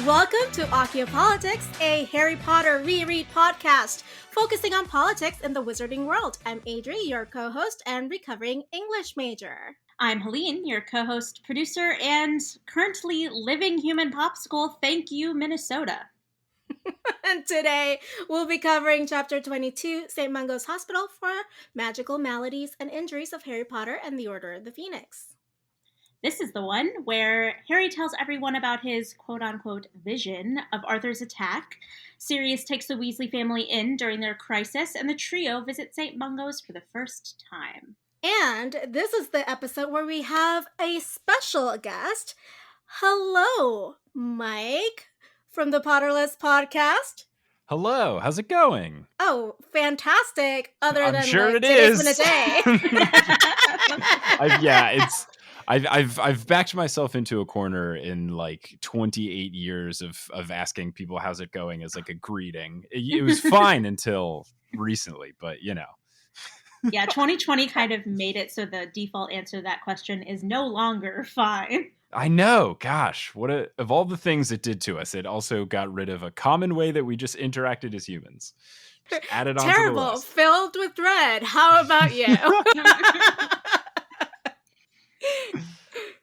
Welcome to Archaeopolitics, a Harry Potter reread podcast focusing on politics in the wizarding world. I'm Adri, your co-host and recovering English major. I'm Helene, your co-host, producer, and currently living human popsicle. Thank you, Minnesota. And today we'll be covering Chapter 22, St. Mungo's Hospital for Magical Maladies and Injuries of Harry Potter and the Order of the Phoenix. This is the one where Harry tells everyone about his quote-unquote vision of Arthur's attack. Sirius takes the Weasley family in during their crisis, and the trio visit St. Mungo's for the first time. And this is the episode where we have a special guest. Hello, Mike from the Potterless podcast. Hello, how's it going? Oh, fantastic! Other I'm than sure like, it today's is. been a day. I've backed myself into a corner in like 28 years of asking people how's it going as like a greeting. It was fine until recently, but you know. Yeah, 2020 kind of made it so the default answer to that question is no longer fine. I know, gosh, of all the things it did to us, it also got rid of a common way that we just interacted as humans. Just added on Terrible, to the list. filled with dread. How about you?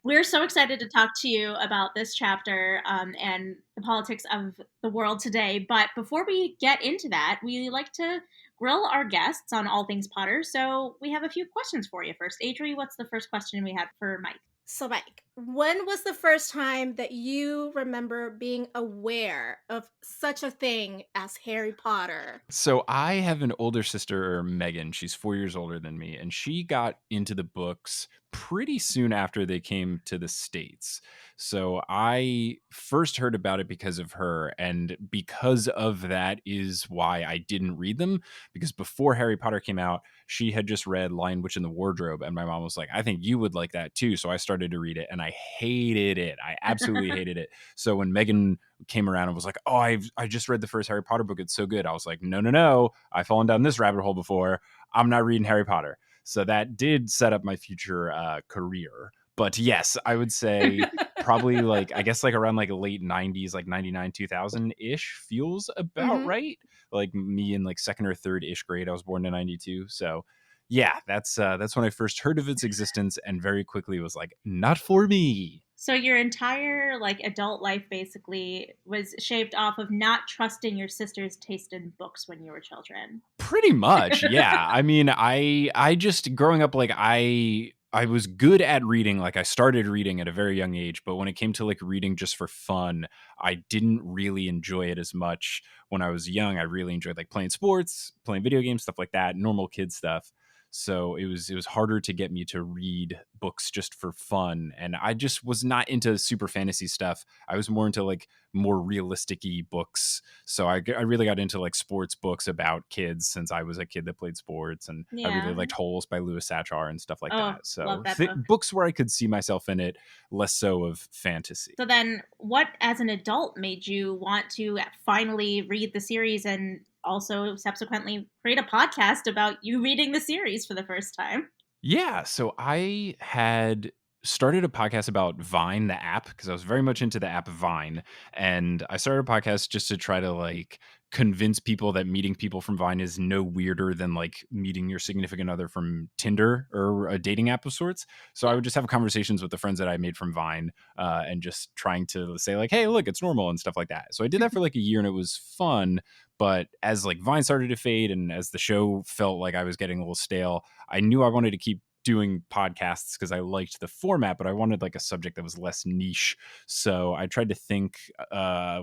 We're so excited to talk to you about this chapter and the politics of the world today. But before we get into that, we like to grill our guests on all things Potter. So we have a few questions for you first. Adri, what's the first question we had for Mike? So, Mike, when was the first time that you remember being aware of such a thing as Harry Potter? So I have an older sister, Megan. She's 4 years older than me, and she got into the books pretty soon after they came to the States. So I first heard about it because of her, and because of that is why I didn't read them, because before Harry Potter came out, she had just read Lion, Witch, and the Wardrobe, and my mom was like, I think you would like that too. So I started to read it, and I hated it. I absolutely hated it. So when Megan came around and was like, oh, I just read the first Harry Potter book, it's so good, I was like, no, I've fallen down this rabbit hole before. I'm not reading Harry Potter. So that did set up my future career. But yes, I would say probably like, I guess like around like late 90s, like 99, 2000 ish feels about right. Like me in like second or third ish grade. I was born in 92. So yeah, that's when I first heard of its existence and very quickly was like, not for me. So your entire like adult life basically was shaped off of not trusting your sister's taste in books when you were children. Pretty much, yeah. I mean, I just growing up, like I was good at reading. Like I started reading at a very young age, but when it came to like reading just for fun, I didn't really enjoy it as much when I was young. I really enjoyed like playing sports, playing video games, stuff like that, normal kid stuff. So it was harder to get me to read books just for fun. And I just was not into super fantasy stuff. I was more into like more realistic-y books. So I really got into like sports books about kids since I was a kid that played sports. And I really liked Holes by Louis Sachar and stuff like that. So love that book. Books where I could see myself in it, less so of fantasy. So then what as an adult made you want to finally read the series and also subsequently create a podcast about you reading the series for the first time? Yeah, so I had started a podcast about Vine, the app, because I was very much into the app Vine. And I started a podcast just to try to like convince people that meeting people from Vine is no weirder than like meeting your significant other from Tinder or a dating app of sorts. So I would just have conversations with the friends that I made from Vine and just trying to say like, hey, look, it's normal and stuff like that. So I did that for like a year and it was fun. But as like Vine started to fade and as the show felt like I was getting a little stale, I knew I wanted to keep doing podcasts because I liked the format, but I wanted like a subject that was less niche. So I tried to think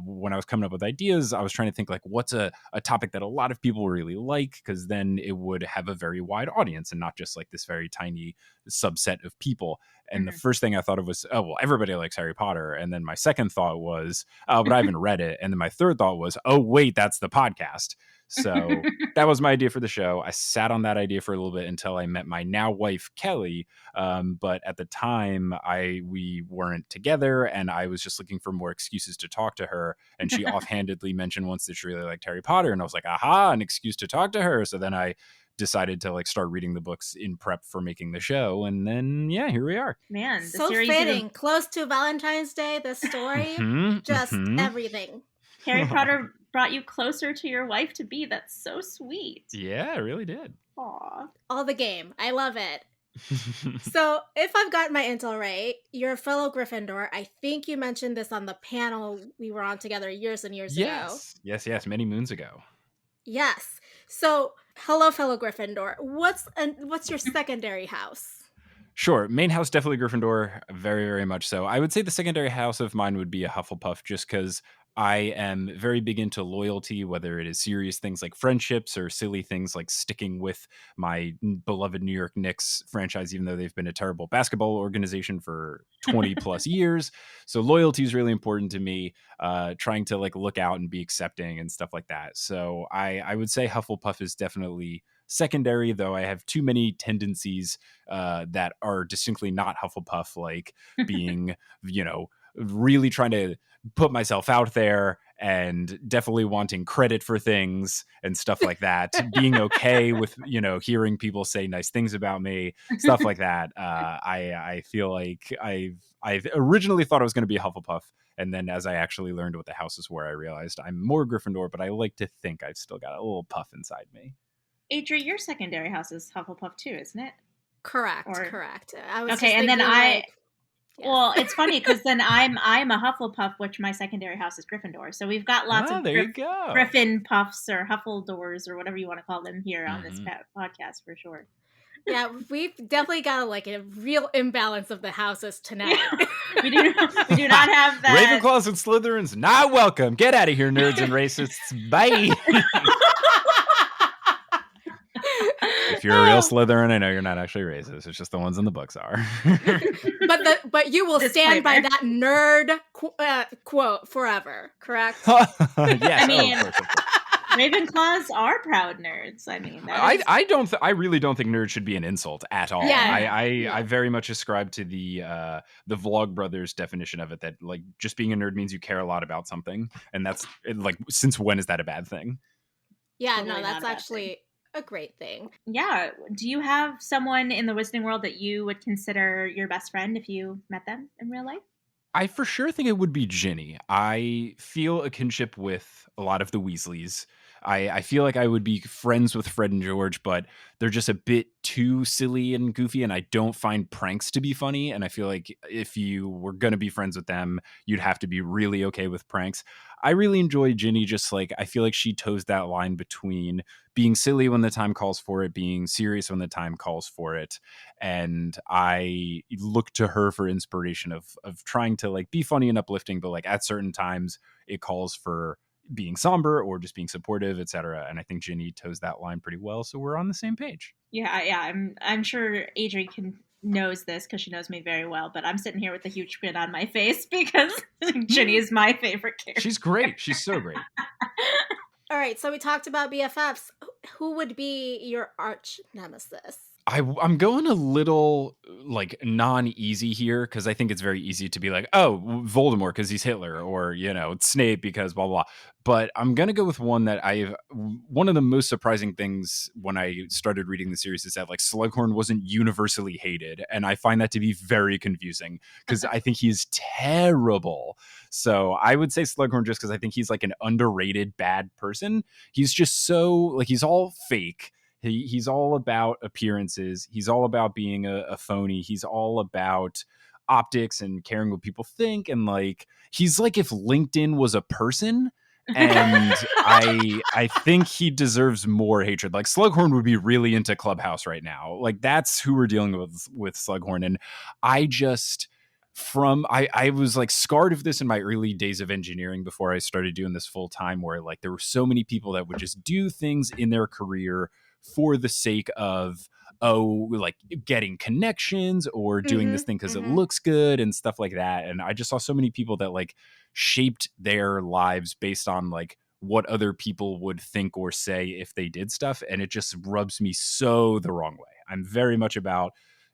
when I was coming up with ideas, I was trying to think like what's a topic that a lot of people really like, because then it would have a very wide audience and not just like this very tiny subset of people. And the first thing I thought of was, oh, well, everybody likes Harry Potter. And then my second thought was, oh, but I haven't read it. And then my third thought was, oh, wait, that's the podcast. So that was my idea for the show. I sat on that idea for a little bit until I met my now wife, Kelly. But at the time, we weren't together, and I was just looking for more excuses to talk to her. And she offhandedly mentioned once that she really liked Harry Potter, and I was like, aha, an excuse to talk to her. So then I decided to like start reading the books in prep for making the show. And then, yeah, here we are. Man, the So series fitting. Close to Valentine's Day, the story. Just everything. Harry Potter brought you closer to your wife to be. That's so sweet. Yeah, it really did. Aw. All the game. I love it. So, if I've got my intel right, you're a fellow Gryffindor. I think you mentioned this on the panel we were on together years and years ago. Yes, many moons ago. Yes. So, hello, fellow Gryffindor. What's your secondary house? Sure. Main house, definitely Gryffindor. Very, very much so. I would say the secondary house of mine would be a Hufflepuff, just because I am very big into loyalty, whether it is serious things like friendships or silly things like sticking with my beloved New York Knicks franchise, even though they've been a terrible basketball organization for 20 plus years. So loyalty is really important to me, trying to like look out and be accepting and stuff like that. So I would say Hufflepuff is definitely secondary, though I have too many tendencies that are distinctly not Hufflepuff, like being, really trying to put myself out there and definitely wanting credit for things and stuff like that. Being okay with, hearing people say nice things about me, stuff like that. I feel like I've originally thought I was going to be a Hufflepuff. And then as I actually learned what the houses were, I realized I'm more Gryffindor, but I like to think I've still got a little puff inside me. Adri, your secondary house is Hufflepuff too, isn't it? Correct. I was okay, and then well, it's funny because then I'm a Hufflepuff, which my secondary house is Gryffindor. So we've got lots of Griffin puffs or Huffledores or whatever you want to call them here on this podcast for sure. Yeah, we've definitely got like a real imbalance of the houses tonight. we do not have that. Ravenclaws and Slytherins not welcome. Get out of here, nerds and racists. Bye. If you're a real Slytherin, I know you're not actually racist. It's just the ones in the books are. but you will stand by that nerd quote forever, correct? Yes, I mean, of course. Ravenclaws are proud nerds. I mean, I really don't think nerd should be an insult at all. Yeah, I very much ascribe to the Vlogbrothers definition of it, that like just being a nerd means you care a lot about something, and that's like, since when is that a bad thing? Yeah, totally. No, that's actually a great thing. Yeah. Do you have someone in the Wizarding world that you would consider your best friend if you met them in real life? I for sure think it would be Ginny. I feel a kinship with a lot of the Weasleys. I feel like I would be friends with Fred and George, but they're just a bit too silly and goofy, and I don't find pranks to be funny. And I feel like if you were going to be friends with them, you'd have to be really okay with pranks. I really enjoy Ginny. Just like, I feel like she toes that line between being silly when the time calls for it, being serious when the time calls for it. And I look to her for inspiration of trying to like be funny and uplifting, but like at certain times it calls for being somber or just being supportive, etc. And I think Ginny toes that line pretty well, so we're on the same page. Yeah. I'm sure Adri knows this because she knows me very well, but I'm sitting here with a huge grin on my face because Ginny is my favorite character. She's great. She's so great. All right, so we talked about BFFs. Who would be your arch nemesis? I'm going a little like non-easy here because I think it's very easy to be like, oh, Voldemort because he's Hitler, or Snape because blah blah. But I'm gonna go with one that one of the most surprising things when I started reading the series is that like Slughorn wasn't universally hated, and I find that to be very confusing because I think he's terrible. So I would say Slughorn just because I think he's like an underrated bad person. He's just so like, he's all fake. He's all about appearances. He's all about being a phony. He's all about optics and caring what people think. And like, he's like if LinkedIn was a person. And I think he deserves more hatred. Like Slughorn would be really into Clubhouse right now. Like that's who we're dealing with Slughorn. And I just I was like scarred of this in my early days of engineering before I started doing this full time, where like there were so many people that would just do things in their career for the sake of like getting connections or doing this thing because it looks good and stuff like that. And I just saw so many people that like shaped their lives based on like what other people would think or say if they did stuff, and it just rubs me so the wrong way. I'm very much about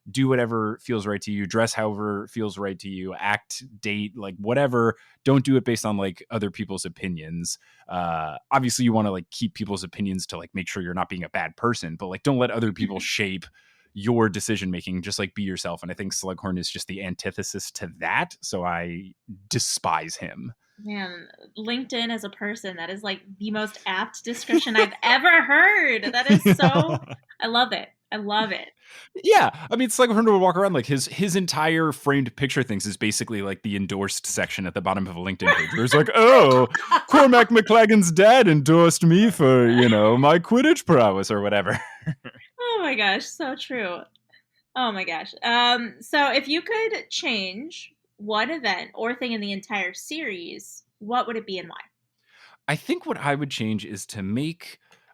do whatever feels right to you, dress however feels right to you, act, date, like whatever. Don't do it based on like other people's opinions. Obviously you want to like keep people's opinions to like make sure you're not being a bad person, but like don't let other people shape your decision making. Just like be yourself. And I think Slughorn is just the antithesis to that. So I despise him. Man, LinkedIn as a person, that is like the most apt description I've ever heard. That is so, I love it. I love it. Yeah, I mean, Slughorn would walk around like his entire framed picture things is basically like the endorsed section at the bottom of a LinkedIn page where it's like, oh, Cormac McLagan's dad endorsed me for, you know, my Quidditch prowess or whatever. Oh my gosh, so true. Oh my gosh. So if you could change one event or thing in the entire series, what would it be and why? I think what I would change is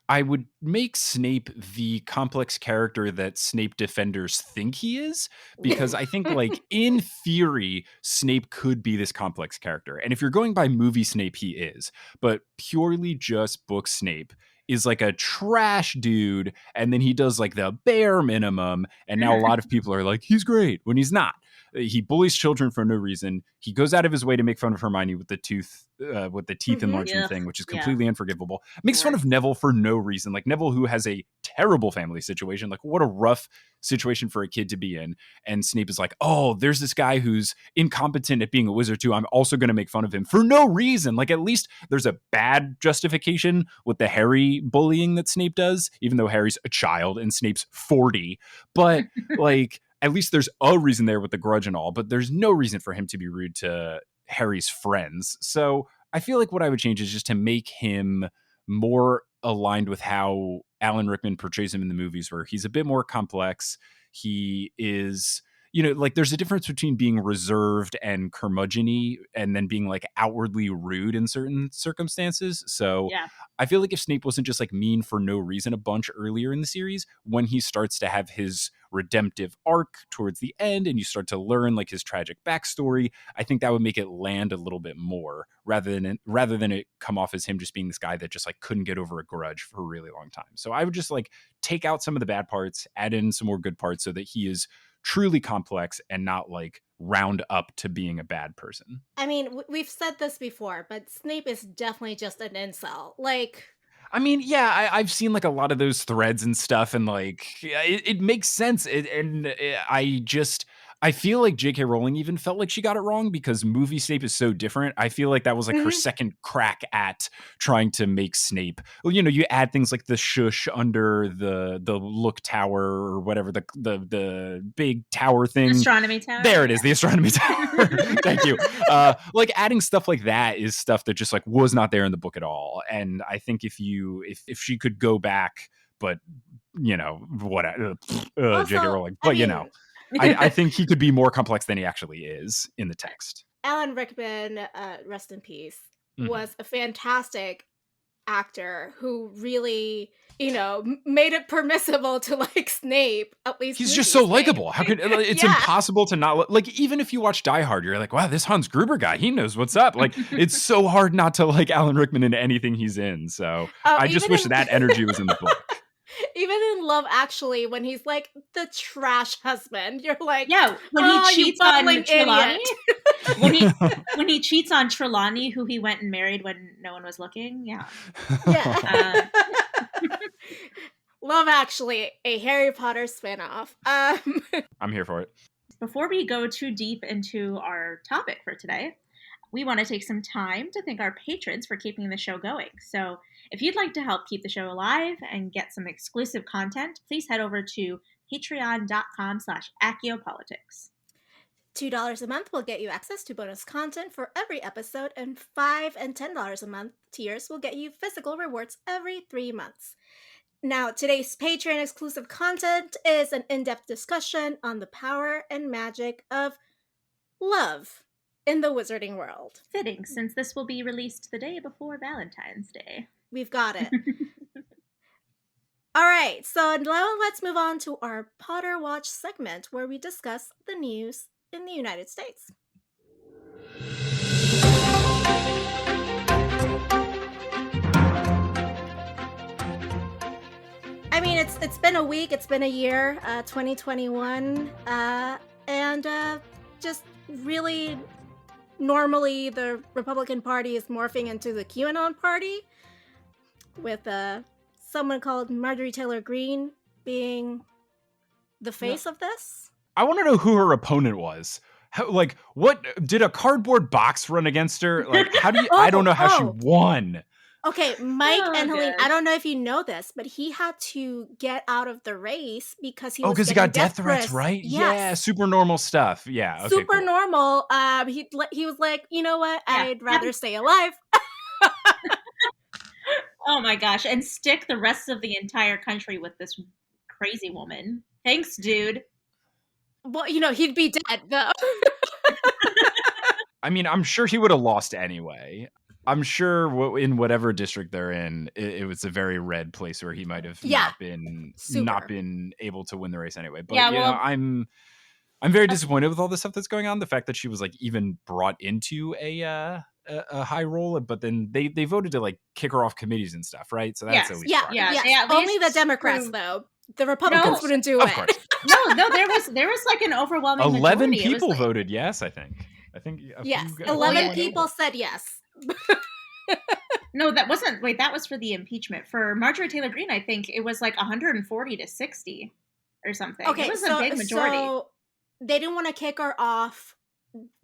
I would make Snape the complex character that Snape defenders think he is, because I think like in theory, Snape could be this complex character. And if you're going by movie Snape, he is, but purely just book Snape is like a trash dude. And then he does like the bare minimum. And now a lot of people are like, he's great when he's not. He bullies children for no reason. He goes out of his way to make fun of Hermione with the teeth enlargement thing, which is completely unforgivable. Makes fun of Neville for no reason. Like Neville, who has a terrible family situation. Like what a rough situation for a kid to be in. And Snape is like, oh, there's this guy who's incompetent at being a wizard too. I'm also going to make fun of him for no reason. Like at least there's a bad justification with the Harry bullying that Snape does, even though Harry's a child and Snape's 40. But like, at least there's a reason there with the grudge and all, but there's no reason for him to be rude to Harry's friends. So I feel like what I would change is just to make him more aligned with how Alan Rickman portrays him in the movies, where he's a bit more complex. He is, you know, like there's a difference between being reserved and curmudgeon-y and then being like outwardly rude in certain circumstances. So I feel like if Snape wasn't just like mean for no reason a bunch earlier in the series, when he starts to have his redemptive arc towards the end and you start to learn like his tragic backstory, I think that would make it land a little bit more rather than it come off as him just being this guy that just like couldn't get over a grudge for a really long time. So I would just like take out some of the bad parts, add in some more good parts so that he is truly complex and not like round up to being a bad person. I mean, we've said this before, but Snape is definitely just an incel. Like, I mean, yeah, I've seen like a lot of those threads and stuff, and like it makes sense. I feel like J.K. Rowling even felt like she got it wrong because movie Snape is so different. I feel like that was like her second crack at trying to make Snape. Well, you know, you add things like the shush under the look tower or whatever, the big tower thing. Astronomy tower. There it is, the astronomy tower. Thank you. Like adding stuff like that is stuff that just like was not there in the book at all. And I think if she could go back, but you know, J.K. Rowling, but you know. I think he could be more complex than he actually is in the text. Alan Rickman, rest in peace, was a fantastic actor who really, you know, made it permissible to like Snape. At least he's just so likable. How could it's impossible to not like? Even if you watch Die Hard, you're like, wow, this Hans Gruber guy, he knows what's up. Like, it's so hard not to like Alan Rickman in anything he's in. So I just wish that energy was in the book. Even in Love Actually, when he's like the trash husband, you're like, when he cheats on Trelawney, when he cheats on Trelawney, who he went and married when no one was looking, Love Actually, a Harry Potter spinoff. I'm here for it. Before we go too deep into our topic for today, we want to take some time to thank our patrons for keeping the show going. So if you'd like to help keep the show alive and get some exclusive content, please head over to patreon.com/aciopolitics. $2 a month will get you access to bonus content for every episode, and $5 and $10 a month tiers will get you physical rewards every 3 months. Now, today's Patreon exclusive content is an in-depth discussion on the power and magic of love in the wizarding world. Fitting, since this will be released the day before Valentine's Day. We've got it. All right, so now let's move on to our Potter Watch segment where we discuss the news in the United States. I mean, mean, it's been a week, it's been a year, 2021, and just really normally the Republican Party is morphing into the QAnon Party with someone called Marjorie Taylor Greene being the face of this. I want to know who her opponent was. Like, what did a cardboard box run against her? Like, how do you? I don't know how she won. Okay, Mike and Helene, good. I don't know if you know this, but he had to get out of the race because he was because he getting got death threats, right? Yes. Yeah, super normal stuff. Yeah, okay, super cool. normal. He was like, you know what? Yeah. I'd rather stay alive. Oh my gosh, and stick the rest of the entire country with this crazy woman. Thanks, dude. Well, you know, he'd be dead though. I mean, I'm sure he would have lost anyway. I'm sure in whatever district they're in, it was a very red place where he might have not been able to win the race anyway. But Yeah, you well- know, I'm very disappointed with all the stuff that's going on. The fact that she was like even brought into a high role, but then they voted to like kick her off committees and stuff, right? So that's at least fine. Yeah, they at Only the least Democrats proved- though. The Republicans wouldn't do Of it. course. No, there was like an overwhelming 11 majority. people It was like, voted yes, I think. Yes, few- 11 went people over. said yes. no, that wasn't. Wait, that was for the impeachment. For Marjorie Taylor Greene, I think it was like 140 to 60 or something. Okay, it was a big majority. So they didn't want to kick her off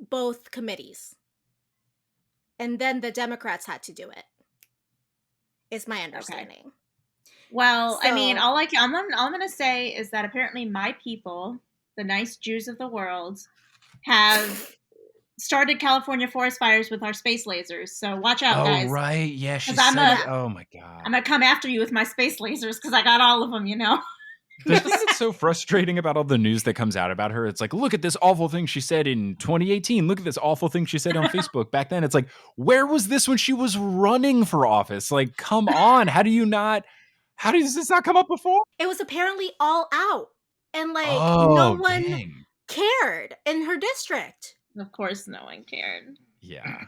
both committees, and then the Democrats had to do it. Is my understanding. Okay. Well, I mean, So- all I'm going to say is that apparently my people, the nice Jews of the world, have started California forest fires with our space lasers. So watch out, guys. Oh, right. Yeah, she 'Cause said oh my God. I'm going to come after you with my space lasers because I got all of them, you know? The thing that's so frustrating about all the news that comes out about her, it's like, look at this awful thing she said in 2018. Look at this awful thing she said on Facebook back then. It's like, where was this when she was running for office? Like, come on. How does this not come up before? It was apparently all out, and like Oh, no one dang. cared in her district. Of course, no one cared. Yeah.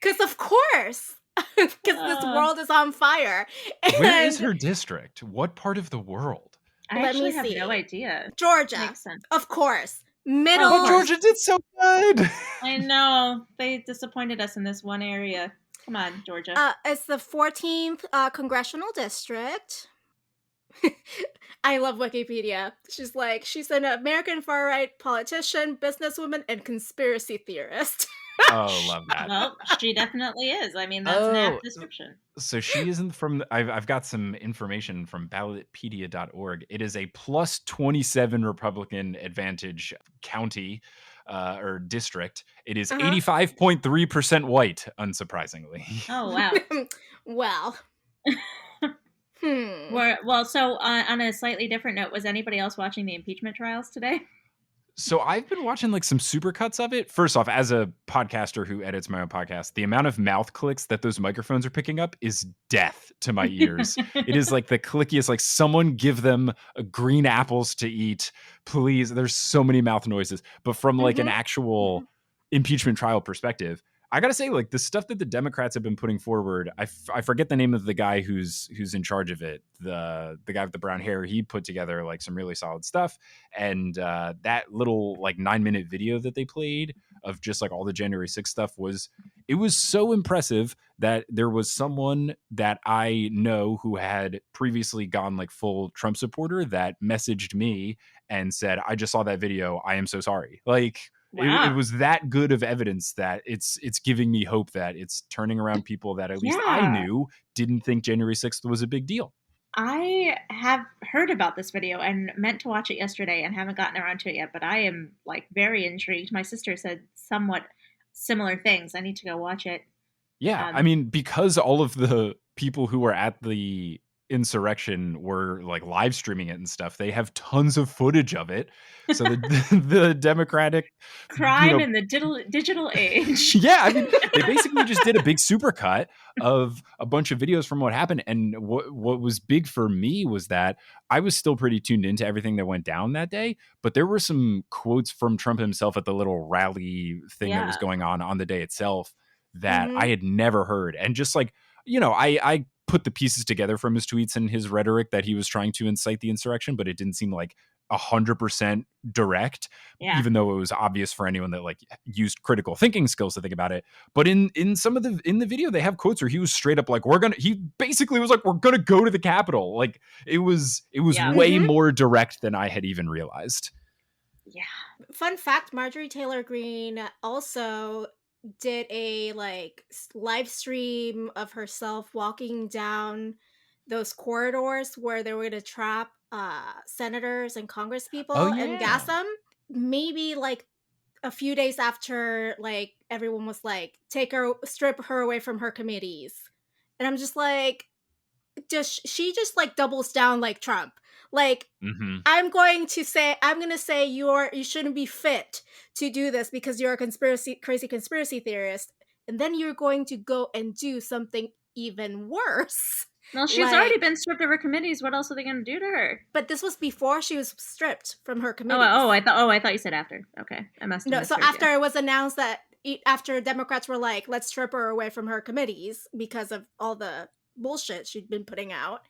Because of course, because this world is on fire. Where is And her district? What part of the world? I Let me actually have see. no idea. Georgia, Makes sense. of course. Middle. Oh, Georgia did so good. I know. They disappointed us in this one area. Come on, Georgia. It's the 14th congressional district. I love Wikipedia. She's an American far-right politician, businesswoman, and conspiracy theorist. Oh, love that. Well, she definitely is. I mean, that's an apt description. So she isn't from. I've got some information from ballotpedia.org. It is a plus 27 Republican advantage county or district. It is 85.3% white, unsurprisingly. Oh, wow. Well. Well, so on a slightly different note, was anybody else watching the impeachment trials today? So I've been watching like some supercuts of it. First off, as a podcaster who edits my own podcast, the amount of mouth clicks that those microphones are picking up is death to my ears. It is like the clickiest, like someone give them green apples to eat, please. There's so many mouth noises. But from like an actual impeachment trial perspective, I gotta say, like the stuff that the Democrats have been putting forward, I forget the name of the guy who's in charge of it. The guy with the brown hair, he put together like some really solid stuff. And that little like 9-minute video that they played of just like all the January 6th stuff was so impressive that there was someone that I know who had previously gone like full Trump supporter that messaged me and said, I just saw that video. I am so sorry. Like, Wow. it was that good of evidence that it's giving me hope that it's turning around people that at least I knew didn't think January 6th was a big deal. I have heard about this video and meant to watch it yesterday and haven't gotten around to it yet, but I am like very intrigued. My sister said somewhat similar things. I need to go watch it. Yeah, I mean, because all of the people who were at the insurrection were like live streaming it and stuff, they have tons of footage of it. So the Democratic crime in the digital age. Yeah, I mean, they basically just did a big supercut of a bunch of videos from what happened. And what was big for me was that I was still pretty tuned into everything that went down that day, but there were some quotes from Trump himself at the little rally thing that was going on the day itself that I had never heard. And just like, you know, I put the pieces together from his tweets and his rhetoric that he was trying to incite the insurrection, but it didn't seem like 100% direct, Yeah. even though it was obvious for anyone that like used critical thinking skills to think about it. But in some of the video, they have quotes where he was straight up like, he basically was like, we're gonna go to the Capitol. Like it was Yeah. way more direct than I had even realized. Yeah. Fun fact, Marjorie Taylor Greene also did a live stream of herself walking down those corridors where they were going to trap senators and congress Oh people and gas yeah. them. Maybe like a few days after like everyone was like strip her away from her committees. And I'm just like, she just like doubles down like Trump. Like, Mm-hmm. I'm going to say you shouldn't be fit to do this because you're a crazy conspiracy theorist, and then you're going to go and do something even worse. Well, she's already been stripped of her committees. What else are they going to do to her? But this was before she was stripped from her Oh, committees. I thought you said after. Okay, I must have No, so misheard after you. it was announced that after Democrats were like, let's strip her away from her committees because of all the bullshit she'd been putting out.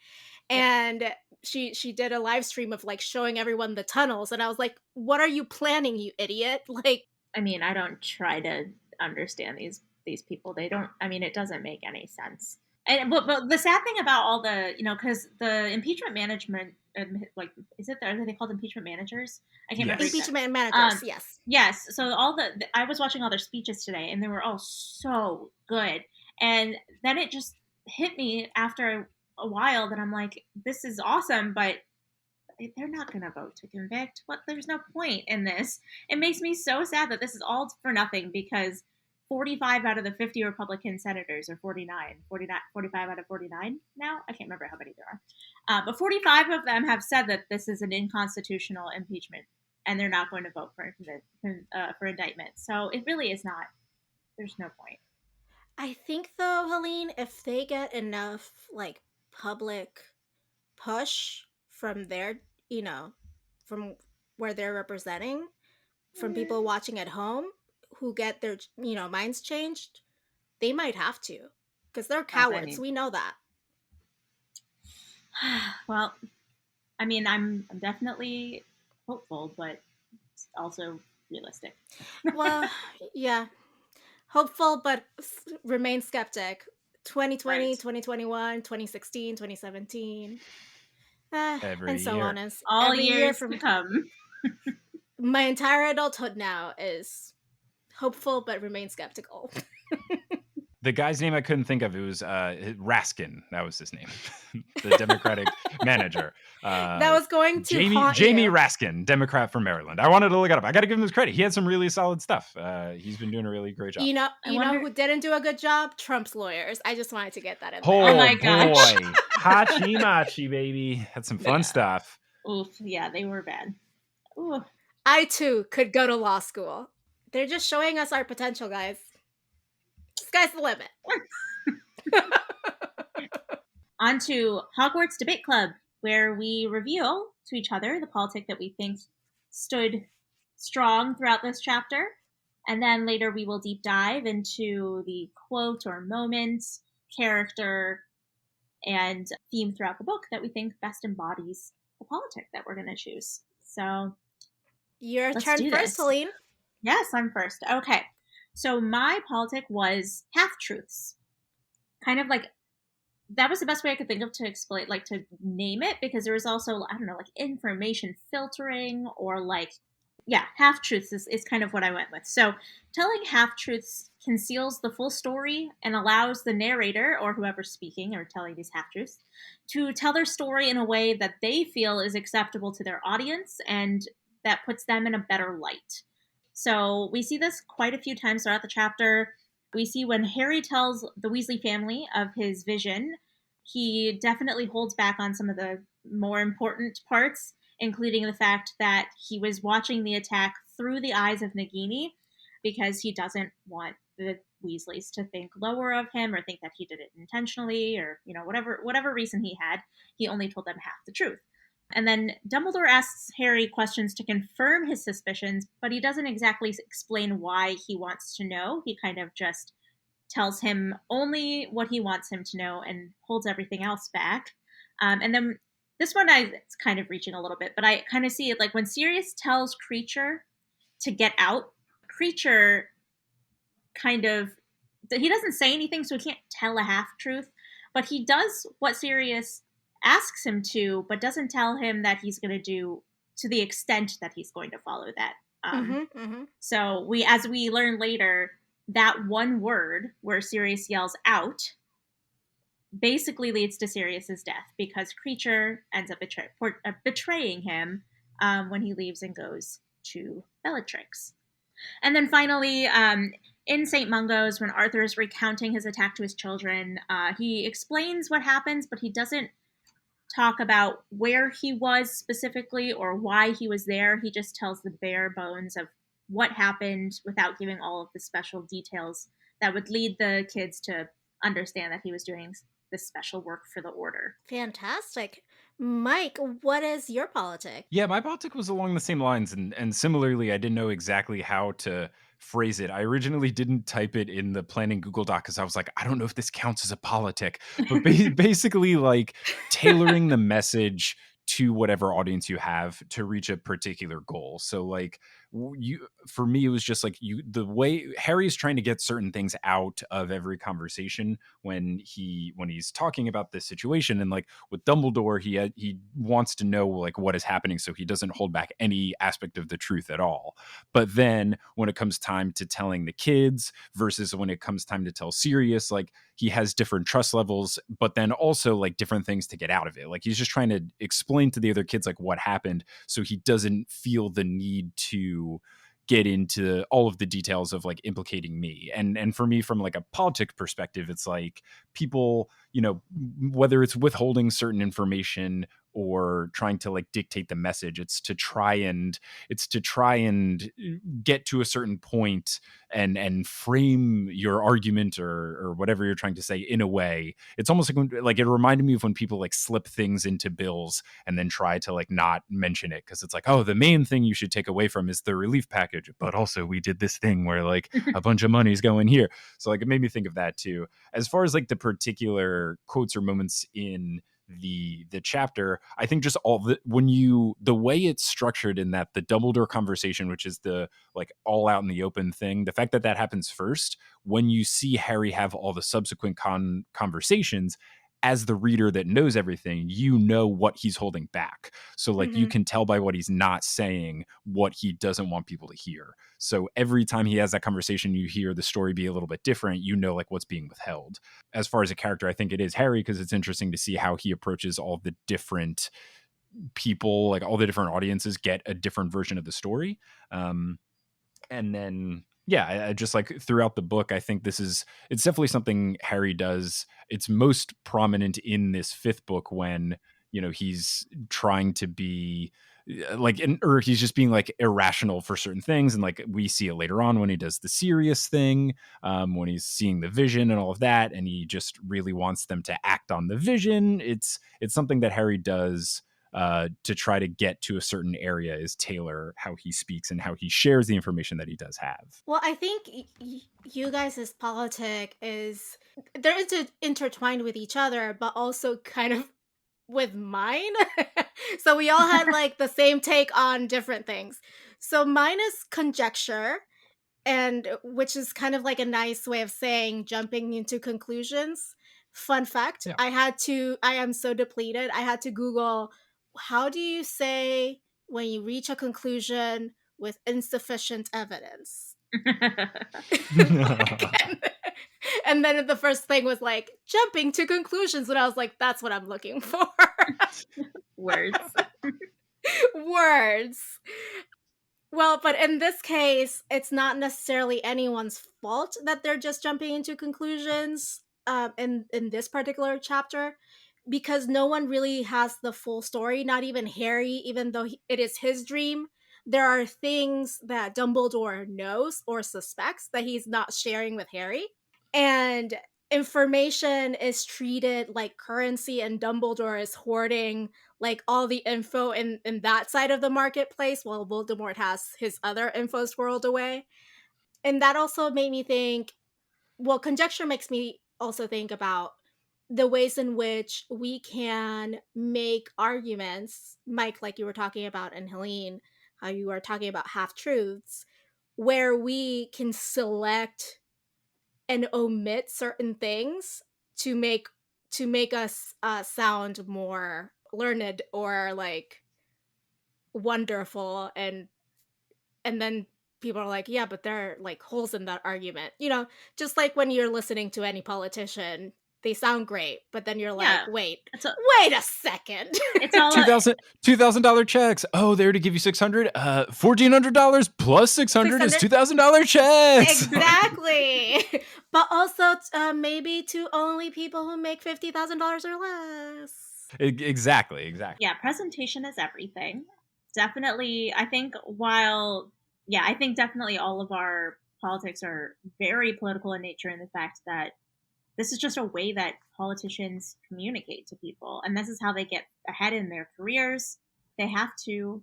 And she did a live stream of like showing everyone the tunnels, and I was like, what are you planning, you idiot? Like, I mean, I don't try to understand these people. They don't. I mean, it doesn't make any sense. And but the sad thing about all the because the impeachment management, like, are they called impeachment managers? I can't remember. Impeachment managers, yes. Yes. So I was watching all their speeches today, and they were all so good. And then it just hit me after a while that I'm like, this is awesome, but they're not going to vote to convict. What? There's no point in this. It makes me so sad that this is all for nothing because 45 out of the 50 Republican senators, or 45 out of 49 now. I can't remember how many there are. But 45 of them have said that this is an unconstitutional impeachment and they're not going to vote for indictment. So it really is not. There's no point. I think though, Helene, if they get enough like public push from their, from where they're representing, from people watching at home who get their, minds changed, they might have to, because they're cowards. We know that. Well, I mean, I'm definitely hopeful, but also realistic. Well, yeah. Hopeful, but remain skeptic. 2020, Right. 2021, 2016, 2017. Every And so year. on. All Every years year from to come. my entire adulthood now is hopeful, but remain skeptical. The guy's name I couldn't think of, it was Raskin. That was his name. The Democratic manager. That was going to haunt Jamie you. Raskin, Democrat from Maryland. I wanted to look it up. I got to give him his credit. He had some really solid stuff. He's been doing a really great job. You know wonder- who didn't do a good job? Trump's lawyers. I just wanted to get that in Oh, there. Oh my gosh. boy. Hachi Machi, baby. Had some fun stuff. Oof, yeah, they were bad. Ooh. I too could go to law school. They're just showing us our potential, guys. Sky's the limit. On to Hogwarts Debate Club, where we reveal to each other the politic that we think stood strong throughout this chapter. And then later we will deep dive into the quote or moment, character, and theme throughout the book that we think best embodies the politic that we're going to choose. So Your let's turn do first, this. Helene. Yes, I'm first. Okay. So my politic was half-truths. Kind of like, that was the best way I could think of to explain, like to name it, because there was also, I don't know, like information filtering or like, yeah, half-truths is kind of what I went with. So telling half-truths conceals the full story and allows the narrator or whoever's speaking or telling these half-truths to tell their story in a way that they feel is acceptable to their audience and that puts them in a better light. So we see this quite a few times throughout the chapter. We see when Harry tells the Weasley family of his vision, he definitely holds back on some of the more important parts, including the fact that he was watching the attack through the eyes of Nagini because he doesn't want the Weasleys to think lower of him or think that he did it intentionally or, whatever reason he had. He only told them half the truth. And then Dumbledore asks Harry questions to confirm his suspicions, but he doesn't exactly explain why he wants to know. He kind of just tells him only what he wants him to know and holds everything else back. And then this one, it's kind of reaching a little bit, but I kind of see it like when Sirius tells Creature to get out, Creature kind of, he doesn't say anything, so he can't tell a half truth, but he does what Sirius asks him to, but doesn't tell him that he's going to do to the extent that he's going to follow that. So as we learn later, that one word where Sirius yells out basically leads to Sirius's death because Creature ends up betraying him when he leaves and goes to Bellatrix. And then finally, in St. Mungo's, when Arthur is recounting his attack to his children, he explains what happens, but he doesn't talk about where he was specifically or why he was there. He just tells the bare bones of what happened without giving all of the special details that would lead the kids to understand that he was doing this special work for the order. Fantastic. Mike, what is your politic? Yeah, my politic was along the same lines, and similarly, I didn't know exactly how to phrase it. I originally didn't type it in the planning Google Doc because I was like, I don't know if this counts as a politic, but basically, like tailoring the message to whatever audience you have to reach a particular goal. So, like, for me, it was just like the way Harry's trying to get certain things out of every conversation when he's talking about this situation, and like with Dumbledore, he wants to know like what is happening, so he doesn't hold back any aspect of the truth at all. But then when it comes time to telling the kids versus when it comes time to tell Sirius, like he has different trust levels, but then also like different things to get out of it. Like he's just trying to explain to the other kids like what happened, so he doesn't feel the need to get into all of the details of like implicating me. And for me, from like a politic perspective, it's like people, whether it's withholding certain information or trying to like dictate the message, it's to try and get to a certain point and frame your argument or whatever you're trying to say in a way. It's almost like it reminded me of when people like slip things into bills and then try to like not mention it because it's like, oh, the main thing you should take away from is the relief package, but also we did this thing where like a bunch of money's going here. So like it made me think of that too. As far as like the particular quotes or moments in the chapter, I think just the way it's structured in that the Dumbledore conversation, which is the like all out in the open thing, the fact that that happens first, when you see Harry have all the subsequent conversations, as the reader that knows everything, you know what he's holding back. So like you can tell by what he's not saying what he doesn't want people to hear. So every time he has that conversation, you hear the story be a little bit different, like what's being withheld. As far as a character, I think it is Harry because it's interesting to see how he approaches all the different people, like all the different audiences get a different version of the story. And then I just like throughout the book, I think it's definitely something Harry does. It's most prominent in this fifth book when he's trying to be or he's just being like irrational for certain things, and like we see it later on when he does the serious thing, when he's seeing the vision and all of that, and he just really wants them to act on the vision. It's something that Harry does to try to get to a certain area, is tailor how he speaks and how he shares the information that he does have. Well, I think you guys' politic they're intertwined with each other, but also kind of with mine. So we all had like the same take on different things. So mine is conjecture, and which is kind of like a nice way of saying jumping into conclusions. Fun fact, Yeah. I am so depleted, I had to Google, how do you say when you reach a conclusion with insufficient evidence? And then the first thing was like jumping to conclusions, and I was like, that's what I'm looking for. Words. Words. Well, but in this case, it's not necessarily anyone's fault that they're just jumping into conclusions in this particular chapter, because no one really has the full story, not even Harry, even though it is his dream. There are things that Dumbledore knows or suspects that he's not sharing with Harry. And information is treated like currency, and Dumbledore is hoarding like all the info in that side of the marketplace while Voldemort has his other info swirled away. And that also made me think, well, conjecture makes me also think about the ways in which we can make arguments, Mike, like you were talking about, and Helene, how you were talking about half truths, where we can select and omit certain things to make us sound more learned or like wonderful, and then people are like, yeah, but there are like holes in that argument, just like when you're listening to any politician, they sound great, but then you're like, Yeah, wait, it's a, wait a second. it's all Two thousand $2,000 checks. Oh, they're to give you 600. $1,400 plus 600 is 600 $2,000 checks. exactly. But also maybe to only people who make $50,000 or less. Exactly. yeah, presentation is everything. Definitely, I think while, yeah, I think definitely all of our politics are very political in nature in the fact that this is just a way that politicians communicate to people. And this is how they get ahead in their careers. They have to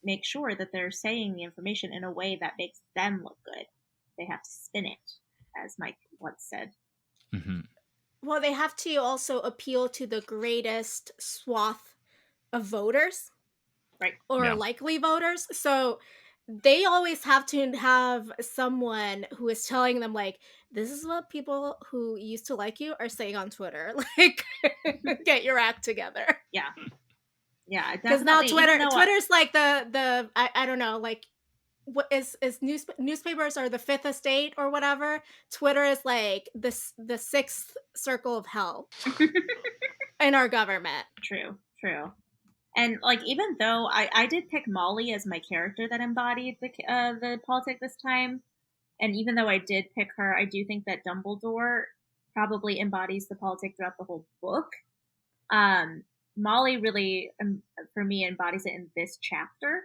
make sure that they're saying the information in a way that makes them look good. They have to spin it, as Mike once said. Mm-hmm. Well, they have to also appeal to the greatest swath of voters Right. or Yeah. likely voters. So they always have to have someone who is telling them, like, this is what people who used to like you are saying on Twitter. Like, get your act together. Yeah. Yeah, Because now definitely. Even though Twitter's like I don't know, like, what is newspapers are the fifth estate or whatever. Twitter is like the sixth circle of hell in our government. true, true. And like, even though I did pick Molly as my character that embodied the politic this time, and even though I did pick her, I do think that Dumbledore probably embodies the politic throughout the whole book. Molly really, for me, embodies it in this chapter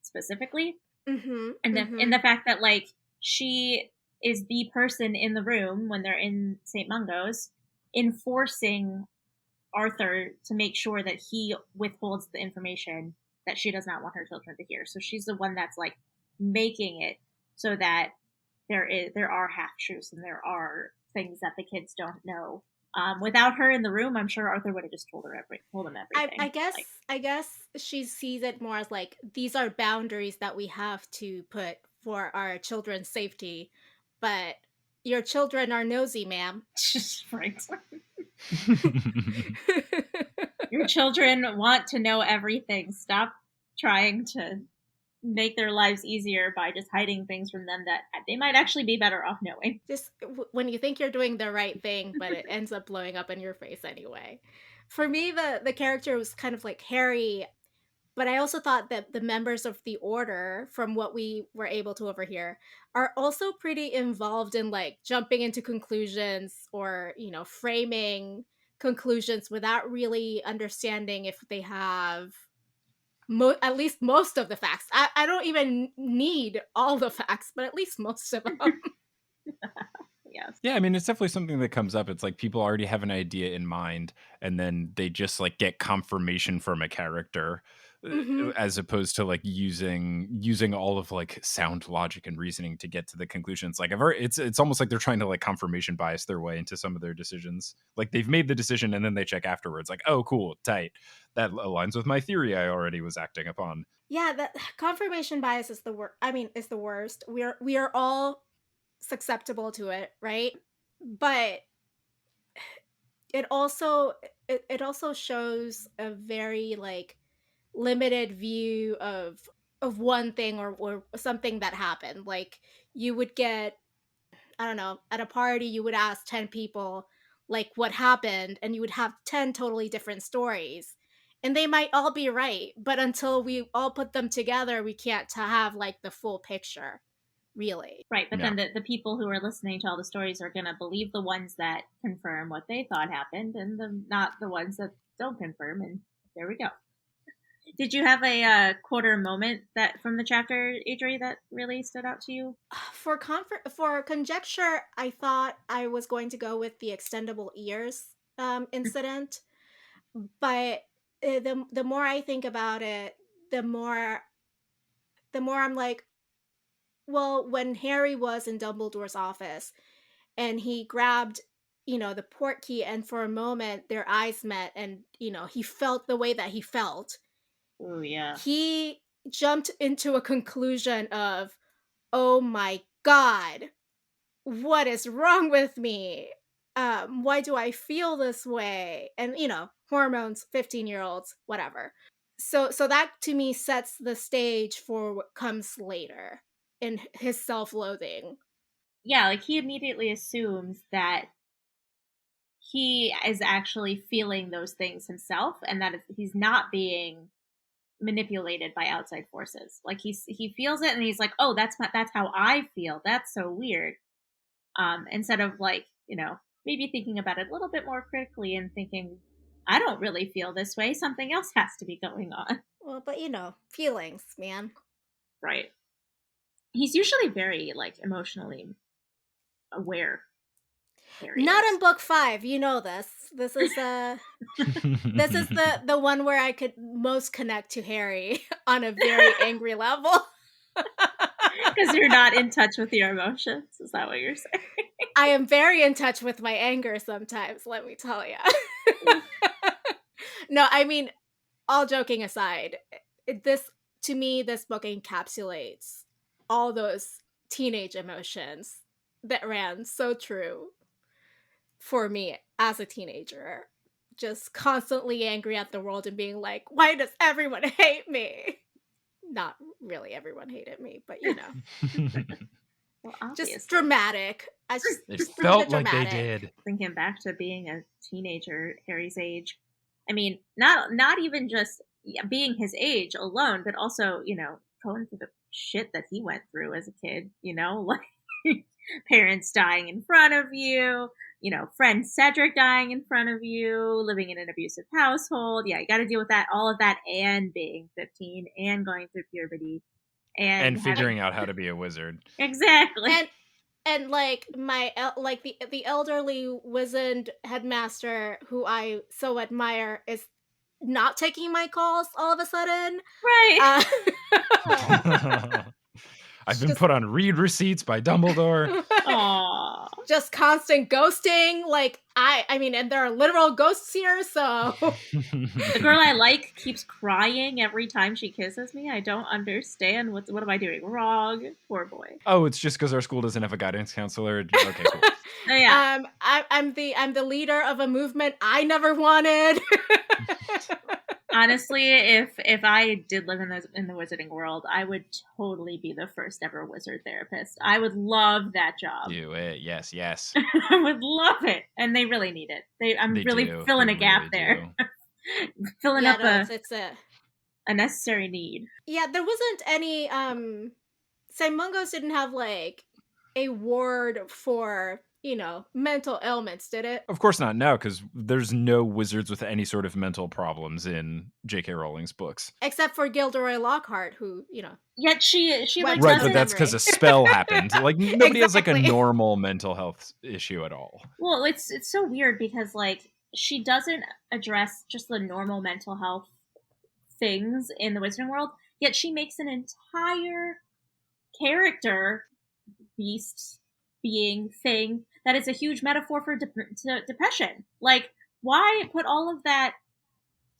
specifically, Mm-hmm, and mm-hmm. in the fact that like she is the person in the room when they're in St. Mungo's, enforcing Arthur to make sure that he withholds the information that she does not want her children to hear. So she's the one that's like making it so that there are half truths and there are things that the kids don't know. Without her in the room, I'm sure Arthur would have just told him everything. I guess she sees it more as like, these are boundaries that we have to put for our children's safety, but your children are nosy, ma'am. Right. Your children want to know everything. Stop trying to make their lives easier by just hiding things from them that they might actually be better off knowing. Just when you think you're doing the right thing, but it ends up blowing up in your face anyway. For me, the character was kind of like Harry, but I also thought that the members of the Order, from what we were able to overhear, are also pretty involved in like jumping into conclusions or, framing conclusions without really understanding if they have at least most of the facts. I don't even need all the facts, but at least most of them. Yes. Yeah, I mean, it's definitely something that comes up. It's like people already have an idea in mind, and then they just like get confirmation from a character, Mm-hmm. as opposed to like using all of like sound logic and reasoning to get to the conclusions. Like it's almost like they're trying to like confirmation bias their way into some of their decisions. Like they've made the decision and then they check afterwards, like, oh, cool, tight, that aligns with my theory I already was acting upon. Yeah, that confirmation bias is the worst. I mean, is the worst. We are all susceptible to it, right? But it also shows a very like limited view of one thing or something that happened. Like, you would get, I don't know, at a party you would ask 10 people like what happened, and you would have 10 totally different stories. And they might all be right, but until we all put them together, we can't have like the full picture, really. Right, but Yeah. then the people who are listening to all the stories are going to believe the ones that confirm what they thought happened and not the ones that don't confirm. And there we go. Did you have a quarter moment that from the chapter, Adri, that really stood out to you? For conjecture, I thought I was going to go with the extendable ears incident, but the more I think about it, the more I'm like, well, when Harry was in Dumbledore's office, and he grabbed, the port key, and for a moment their eyes met, and, he felt the way that he felt. Oh yeah. He jumped into a conclusion of, "Oh my god, what is wrong with me? Why do I feel this way?" And, hormones, 15-year-olds, whatever. So that to me sets the stage for what comes later in his self-loathing. Yeah, like he immediately assumes that he is actually feeling those things himself, and that he's not being manipulated by outside forces. Like he feels it, and he's like, "Oh, that's how I feel. That's so weird." Instead of like, maybe thinking about it a little bit more critically and thinking, "I don't really feel this way. Something else has to be going on." Well, but feelings, man. Right. He's usually very like emotionally aware. Harry Not is. in book 5, you know this. This is this is the one where I could most connect to Harry on a very angry level. Because you're not in touch with your emotions. Is that what you're saying? I am very in touch with my anger sometimes, let me tell you. No, I mean, all joking aside, to me, this book encapsulates all those teenage emotions that ran so true for me as a teenager. Just constantly angry at the world and being like, why does everyone hate me? Not really everyone hated me, but Well, just obviously. dramatic. It Just a felt bit like they dramatic. did. Thinking back to being a teenager, Harry's age. I mean, not even just being his age alone, but also, going through the shit that he went through as a kid, like parents dying in front of you, friend Cedric dying in front of you, living in an abusive household. Yeah, you got to deal with that, all of that, and being 15 and going through puberty And having figuring out how to be a wizard. exactly. And like like the elderly wizened headmaster who I so admire is not taking my calls all of a sudden. Right. I've been put on read receipts by Dumbledore. Aww. Just constant ghosting. Like I mean, and there are literal ghosts here, so The girl I like keeps crying every time she kisses me. I don't understand what am I doing wrong? Poor boy. Oh, it's just because our school doesn't have a guidance counselor. Okay, cool. Oh, yeah. I'm the leader of a movement I never wanted. Honestly, if I did live in the wizarding world, I would totally be the first ever wizard therapist. I would love that job. Do it, yes. I would love it, and they really need it. I'm They really do. filling They a gap really there, do. filling Yeah, up no, it's a necessary need. yeah. There wasn't any Simungos didn't have like a ward for mental ailments, did it? Of course not, no, because there's no wizards with any sort of mental problems in J.K. Rowling's books. Except for Gilderoy Lockhart, who Yet she like Went Right, down but that's because memory. a spell happened. Like nobody has like a Exactly. normal mental health issue at all. Well, it's so weird because like she doesn't address just the normal mental health things in the wizarding world, yet she makes an entire character, beast, being, thing that is a huge metaphor for depression. Like, why put all of that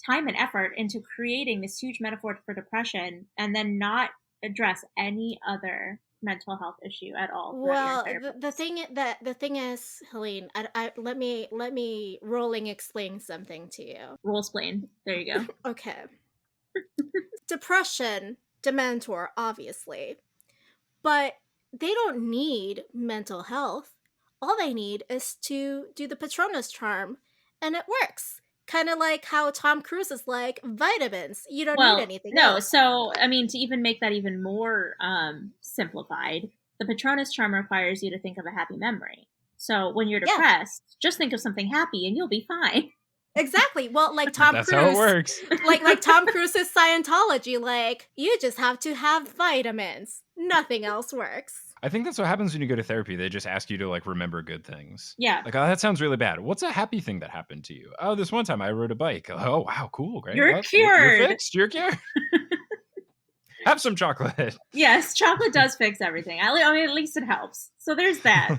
time and effort into creating this huge metaphor for depression and then not address any other mental health issue at all throughout your Well, entire the thing is, Helene, let me Rolling explain something to you. role explain. There you go. Okay. Depression, Dementor, obviously. But they don't need mental health. All they need is to do the Patronus charm, and it works. Kind of like how Tom Cruise is like, vitamins. You don't need Well, anything no. else. So, I mean, to even make that even more simplified, the Patronus charm requires you to think of a happy memory. So, when you're Yeah. depressed, just think of something happy and you'll be fine. Exactly. Well, like Tom That's Cruise. how it works. Like Tom Cruise's Scientology, like, you just have to have vitamins. Nothing else works. I think that's what happens when you go to therapy. They just ask you to like remember good things. Yeah. Like, oh, that sounds really bad. What's a happy thing that happened to you? Oh, this one time I rode a bike. Oh, wow, cool, great. You're What? cured. You're fixed. You're cured. Have some chocolate. Yes, chocolate does fix everything. I mean, at least it helps. So there's that.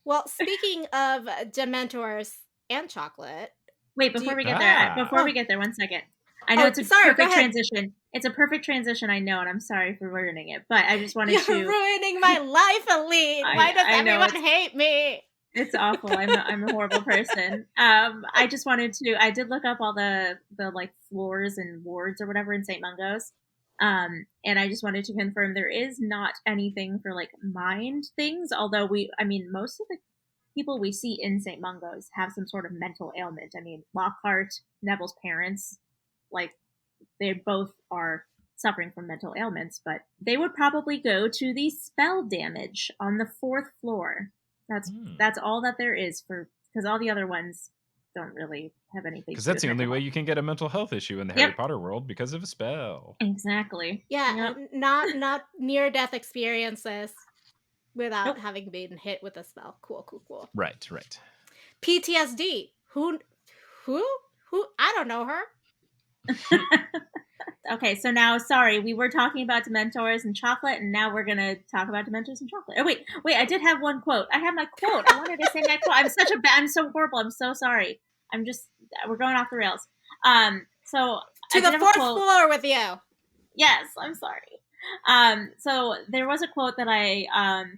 Well, speaking of Dementors and chocolate, Wait, do before you? we get there, Ah. before we get there, 1 second. I know Oh, it's a sorry. Go perfect ahead. transition. It's a perfect transition, I know, and I'm sorry for ruining it. But I just wanted You're to. ruining my life, Aline. Why does I know everyone hate me? it's awful. I'm a horrible person. I just wanted to. I did look up all the like floors and wards or whatever in St. Mungo's. And I just wanted to confirm there is not anything for like mind things. Although I mean, most of the people we see in St. Mungo's have some sort of mental ailment. I mean, Lockhart, Neville's parents, like they both are suffering from mental ailments, but they would probably go to the spell damage on the fourth floor. That's all that there is for, because all the other ones don't really have anything Because to do that's with the only mental way health. you can get a mental health issue in the Harry Yep, Potter world because of a spell. exactly. Yeah, Yep. not near death experiences without Nope. having been hit with a spell. Cool. Right, right. PTSD. Who? I don't know her. Okay, so now, sorry, we were talking about Dementors and chocolate, and now we're gonna talk about Dementors and chocolate. Oh wait, I did have one quote. I have my quote. I wanted to say my quote. I'm so horrible. I'm so sorry. We're going off the rails. So To I the did have a fourth quote. floor with you. Yes, I'm sorry. So there was a quote that I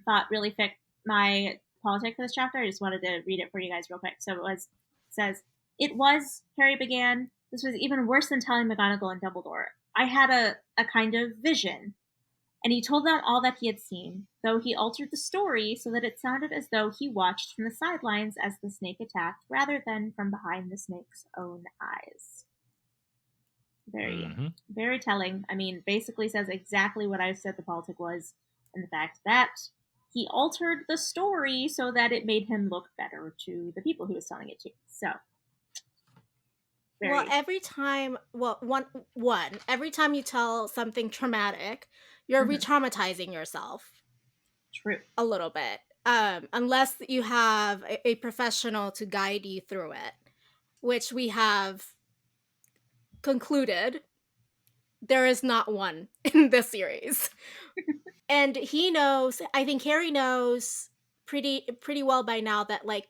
thought really fit my politic for this chapter. I just wanted to read it for you guys real quick. So it says, "It was," Harry began. "This was even worse than telling McGonagall and Dumbledore. I had a kind of vision." And he told them all that he had seen, though he altered the story so that it sounded as though he watched from the sidelines as the snake attacked, rather than from behind the snake's own eyes. Very, very telling. I mean, basically says exactly what I said the politic was, and the fact that he altered the story so that it made him look better to the people he was telling it to. So, Well, every time, every time you tell something traumatic, you're re-traumatizing yourself true. a little bit. Unless you have a professional to guide you through it, which we have concluded there is not one in this series. And he knows, I think Harry knows pretty well by now that like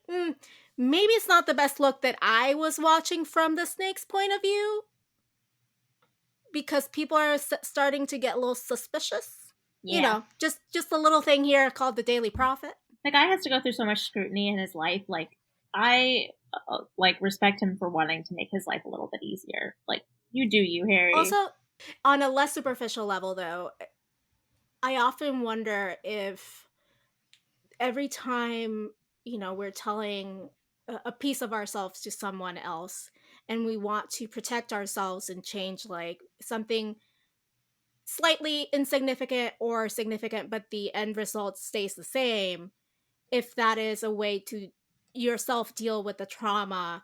maybe it's not the best look that I was watching from the snake's point of view, because people are starting to get a little suspicious. Yeah. You know, just a little thing here called the Daily Prophet. The guy has to go through so much scrutiny in his life. Like, I like respect him for wanting to make his life a little bit easier. Like, you do you, Harry. Also, on a less superficial level though, I often wonder if every time, you know, we're telling a piece of ourselves to someone else and we want to protect ourselves and change like something slightly insignificant or significant, but the end result stays the same, if that is a way to yourself deal with the trauma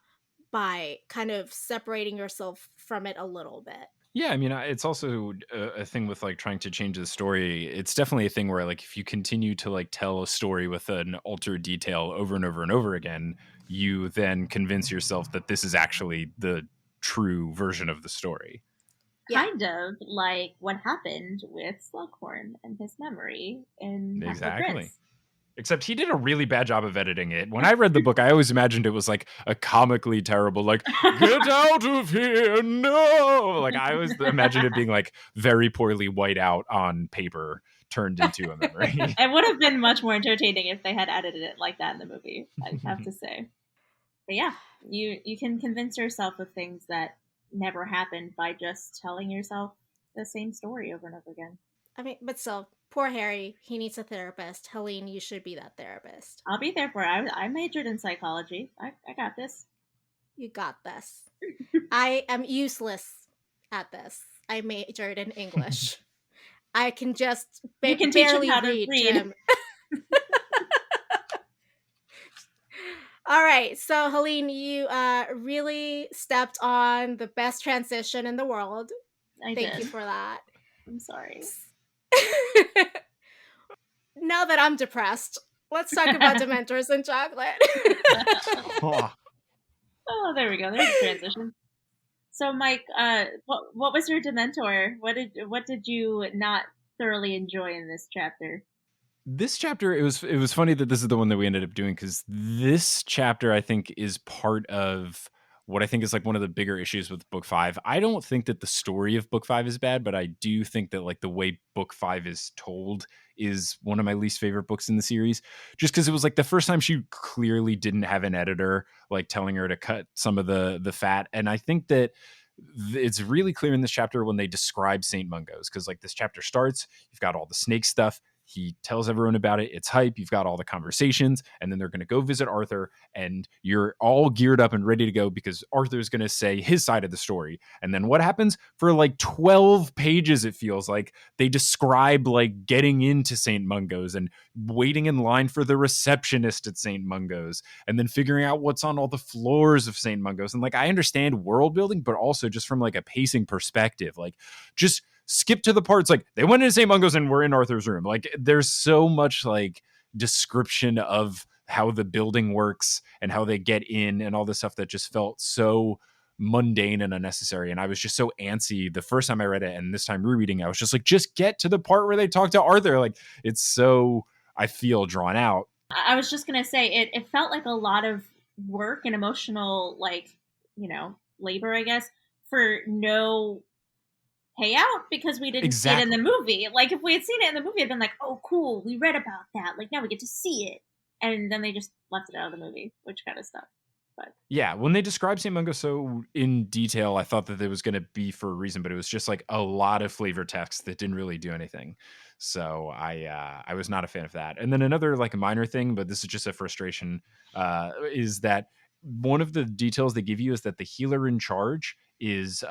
by kind of separating yourself from it a little bit. Yeah, I mean, it's also a thing with like trying to change the story. It's definitely a thing where like if you continue to like tell a story with an altered detail over and over and over again, you then convince yourself that this is actually the true version of the story. Yeah. Kind of like what happened with Slughorn and his memory in Half-Blood Exactly. Prince. Except he did a really bad job of editing it. When I read the book, I always imagined it was like a comically terrible, like, get out of here, no! Like, I always imagined it being like very poorly white out on paper turned into a memory. It would have been much more entertaining if they had edited it like that in the movie, I have to say. But yeah, you can convince yourself of things that never happened by just telling yourself the same story over and over again. I mean, but still, poor Harry, he needs a therapist. Helene, you should be that therapist. I'll be there for it. I majored in psychology. I got this. You got this. I am useless at this. I majored in English. I can just You can teach him barely how to read. read. All right, so Helene, you really stepped on the best transition in the world. Thank you for that. I'm sorry. Now that I'm depressed, let's talk about Dementors and chocolate. Oh, there we go. There's a transition. So, Mike, what was your Dementor? What did you not thoroughly enjoy in this chapter? This chapter, it was funny that this is the one that we ended up doing, because this chapter I think is part of what I think is like one of the bigger issues with book 5. I don't think that the story of book 5 is bad, but I do think that like the way book 5 is told is one of my least favorite books in the series, just because it was like the first time she clearly didn't have an editor like telling her to cut some of the fat. And I think that it's really clear in this chapter when they describe St. Mungo's, because like this chapter starts, you've got all the snake stuff. He tells everyone about it. It's hype. You've got all the conversations, and then they're going to go visit Arthur, and you're all geared up and ready to go because Arthur's going to say his side of the story. And then what happens? For like 12 pages, it feels like they describe like getting into St. Mungo's and waiting in line for the receptionist at St. Mungo's, and then figuring out what's on all the floors of St. Mungo's. And like, I understand world building, but also just from like a pacing perspective, like just skip to the parts like they went into St. Mungo's and we're in Arthur's room. Like there's so much like description of how the building works and how they get in and all this stuff that just felt so mundane and unnecessary. And I was just so antsy the first time I read it, and this time rereading, I was just like, just get to the part where they talk to Arthur. Like it's so, I feel, drawn out. I was just gonna say it felt like a lot of work and emotional, like, labor, I guess, for no payout because we didn't see it in the Exactly. movie. Like if we had seen it in the movie, I'd been like, oh cool, we read about that. Like now we get to see it. And then they just left it out of the movie, which kind of stuff. But Yeah, when they described St. Mungo so in detail, I thought that it was going to be for a reason, but it was just like a lot of flavor text that didn't really do anything. So I was not a fan of that. And then another like minor thing, but this is just a frustration, is that one of the details they give you is that the healer in charge is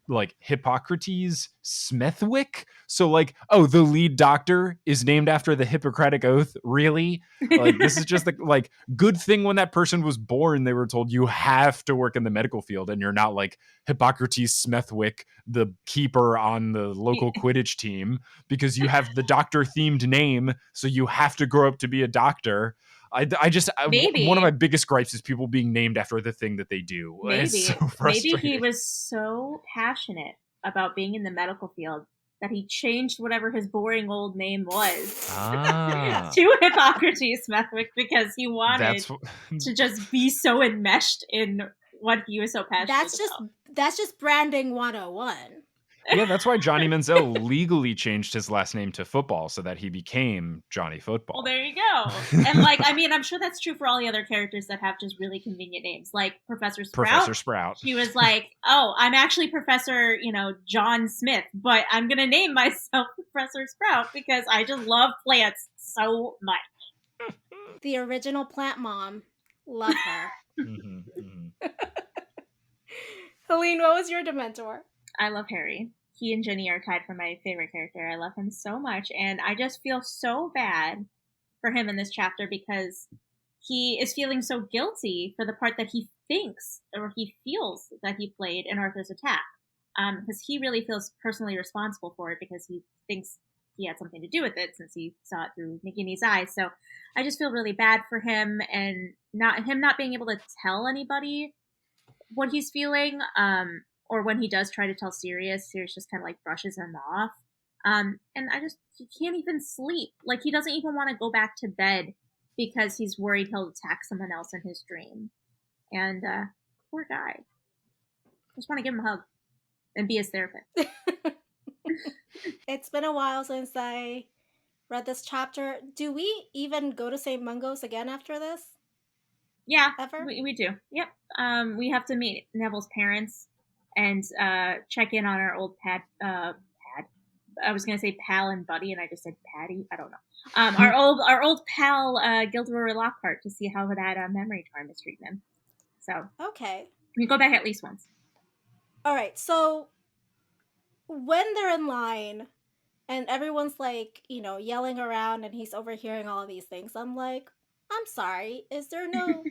like Hippocrates Smethwick. So like, oh, the lead doctor is named after the Hippocratic Oath. Really? Like this is just the like good thing when that person was born, they were told you have to work in the medical field, and you're not like Hippocrates Smethwick, the keeper on the local Quidditch team, because you have the doctor themed name, so you have to grow up to be a doctor. One of my maybe, biggest gripes is people being named after the thing that they do. It's so maybe he frustrating. was so passionate about being in the medical field that he changed whatever his boring old name was Ah, to Hippocrates Smethwick because he wanted that's to just be so enmeshed in what he was so passionate That's just about. that's just branding 101. yeah, that's why Johnny Manziel legally changed his last name to Football so that he became Johnny Well, Football. there you go. And like, I mean, I'm sure that's true for all the other characters that have just really convenient names, like Professor Sprout. Professor Sprout. He was like, "Oh, I'm actually Professor, John Smith, but I'm gonna name myself Professor Sprout because I just love plants so much." The original plant mom. Love her. Mhm, mhm. Helene, what was your Dementor? I love Harry. He and Ginny are tied for my favorite character. I love him so much, and I just feel so bad for him in this chapter because he is feeling so guilty for the part that he thinks or he feels that he played in Arthur's attack. Because he really feels personally responsible for it because he thinks he had something to do with it since he saw it through Nagini's eyes. So I just feel really bad for him and not being able to tell anybody what he's feeling. Or when he does try to tell Sirius just kind of like brushes him off. And he can't even sleep. Like he doesn't even want to go back to bed because he's worried he'll attack someone else in his dream. And poor guy. I just want to give him a hug and be his therapist. It's been a while since I read this chapter. Do we even go to St. Mungo's again after this? Yeah, Ever? we do. Yep. We have to meet Neville's parents and check in on our old pad. I was gonna say pal and buddy, and I just said Patty. I don't know. Our old pal Gilderoy Lockhart to see how that memory charm is treating him. So Okay. we go back at least once. All right. So when they're in line and everyone's like, yelling around and he's overhearing all of these things, I'm like, I'm sorry. Is there no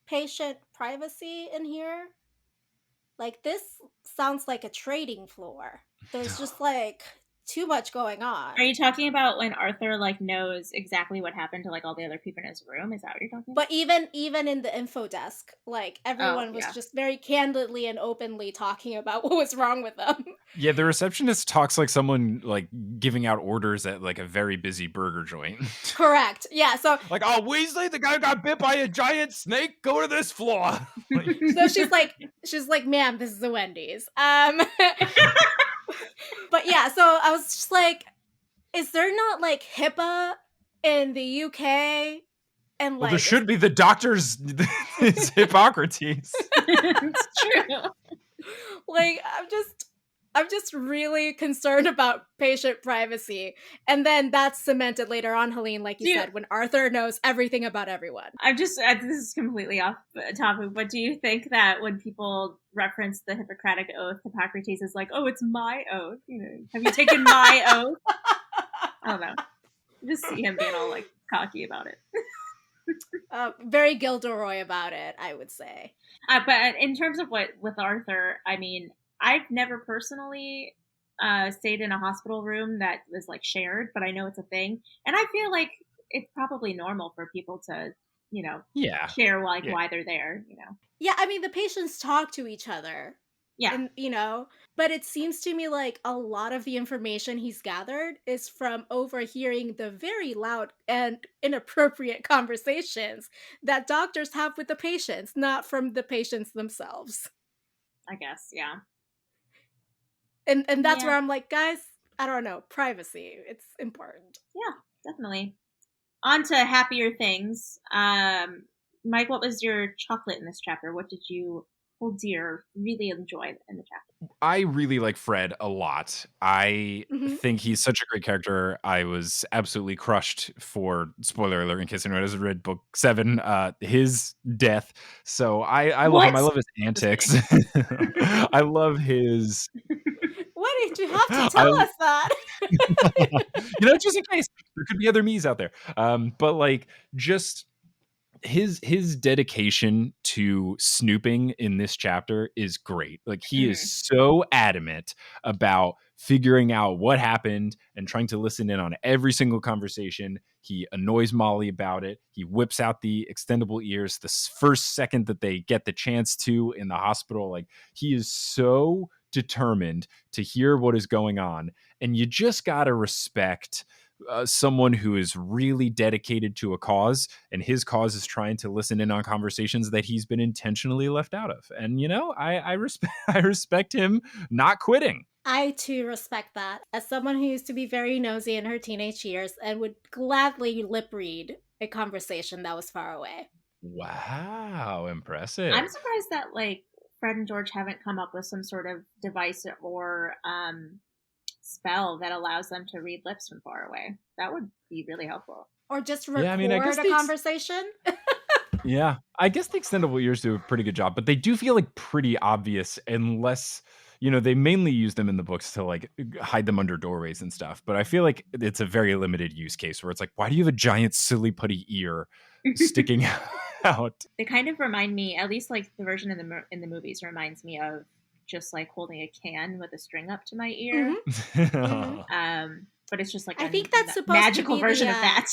patient privacy in here? Like, this sounds like a trading floor. There's just like too much going Are on. you talking about when Arthur like knows exactly what happened to like all the other people in his room? Is that what you're talking about? But even in the info desk, like Oh, everyone was yeah. just very candidly and openly talking about what was wrong with them. Yeah, the receptionist talks like someone like giving out orders at like a very busy burger joint. Correct. Yeah. So Like, oh, Weasley, the guy got bit by a giant snake. Go to this floor. Like, so she's like, ma'am, this is a Wendy's. But yeah, so I was just like, is there not like HIPAA in the UK? And well, there like, is should be the doctor's it's Hippocrates. It's true. like I'm just really concerned about patient privacy. And then that's cemented later on, Helene, like you Do you, said, when Arthur knows everything about everyone. I'm just this is completely off topic, but do you think that when people reference the Hippocratic Oath, Hippocrates is like, "Oh, it's my oath." You know, have you taken my oath? I don't know. Just see him being all like cocky about it. Very Gilderoy about it, I would say. But in terms of what with Arthur, I mean, I've never personally stayed in a hospital room that was like shared, but I know it's a thing, and I feel like it's probably normal for people to, you know, Yeah. share like Yeah. why they're there. You know, Yeah, I mean, the patients talk to each other. yeah, And, but it seems to me like a lot of the information he's gathered is from overhearing the very loud and inappropriate conversations that doctors have with the patients, not from the patients themselves. I guess, yeah, And that's yeah, where I'm like, guys, I don't know, privacy, it's important. yeah, definitely. On to happier things. Mike, what was your chocolate in this chapter? What did you hold dear, really enjoy in the chapter? I really like Fred a lot. I Mhm. think he's such a great character. I was absolutely crushed for spoiler alert in case anyone hasn't read book 7, his death. So I love him. What? I love his Just antics. kidding. I love his Why did you have to I tell us that? just in case there could be other me's out there. But like just his dedication to snooping in this chapter is great. Like he is Mhm. so adamant about figuring out what happened and trying to listen in on every single conversation. He annoys Molly about it. He whips out the extendable ears the first second that they get the chance to in the hospital. Like he is so determined to hear what is going on, and you just got to respect someone who is really dedicated to a cause, and his cause is trying to listen in on conversations that he's been intentionally left out of. And I respect I respect him not quitting. I too respect that. As someone who used to be very nosy in her teenage years and would gladly lip read a conversation that was far away. Wow, I'm impressive. surprised that like Fred and George haven't come up with some sort of device or spell that allows them to read lips from far away. That would be really helpful. Or just Yeah, I mean, record a conversation. I guess the extendable ears do a pretty good job, but they do feel like pretty obvious unless they mainly use them in the books to like hide them under doorways and stuff. But I feel like it's a very limited use case where it's like, why do you have a giant silly putty ear sticking out? They kind of remind me, at least like the version in the movies reminds me of just like holding a can with a string up to my ear. Hmm. Hmm. But it's just like I a think that's supposed to magical be the. version of that.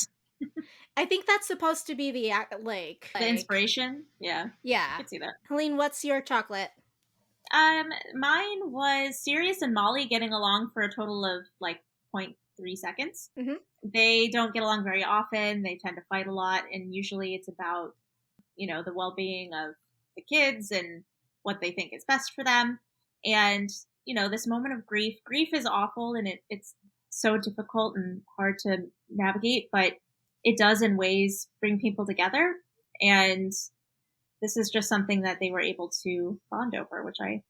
I think that's supposed to be the The inspiration, yeah, I Yeah. could see that. Helene, what's your chocolate? Mine was Sirius and Molly getting along for a total of like 0.3 seconds. Hmm. They don't get along very often. They tend to fight a lot, and usually it's about the well-being of the kids and what they think is best for them. And this moment of grief is awful, and it's so difficult and hard to navigate, but it does in ways bring people together. And this is just something that they were able to bond over, which I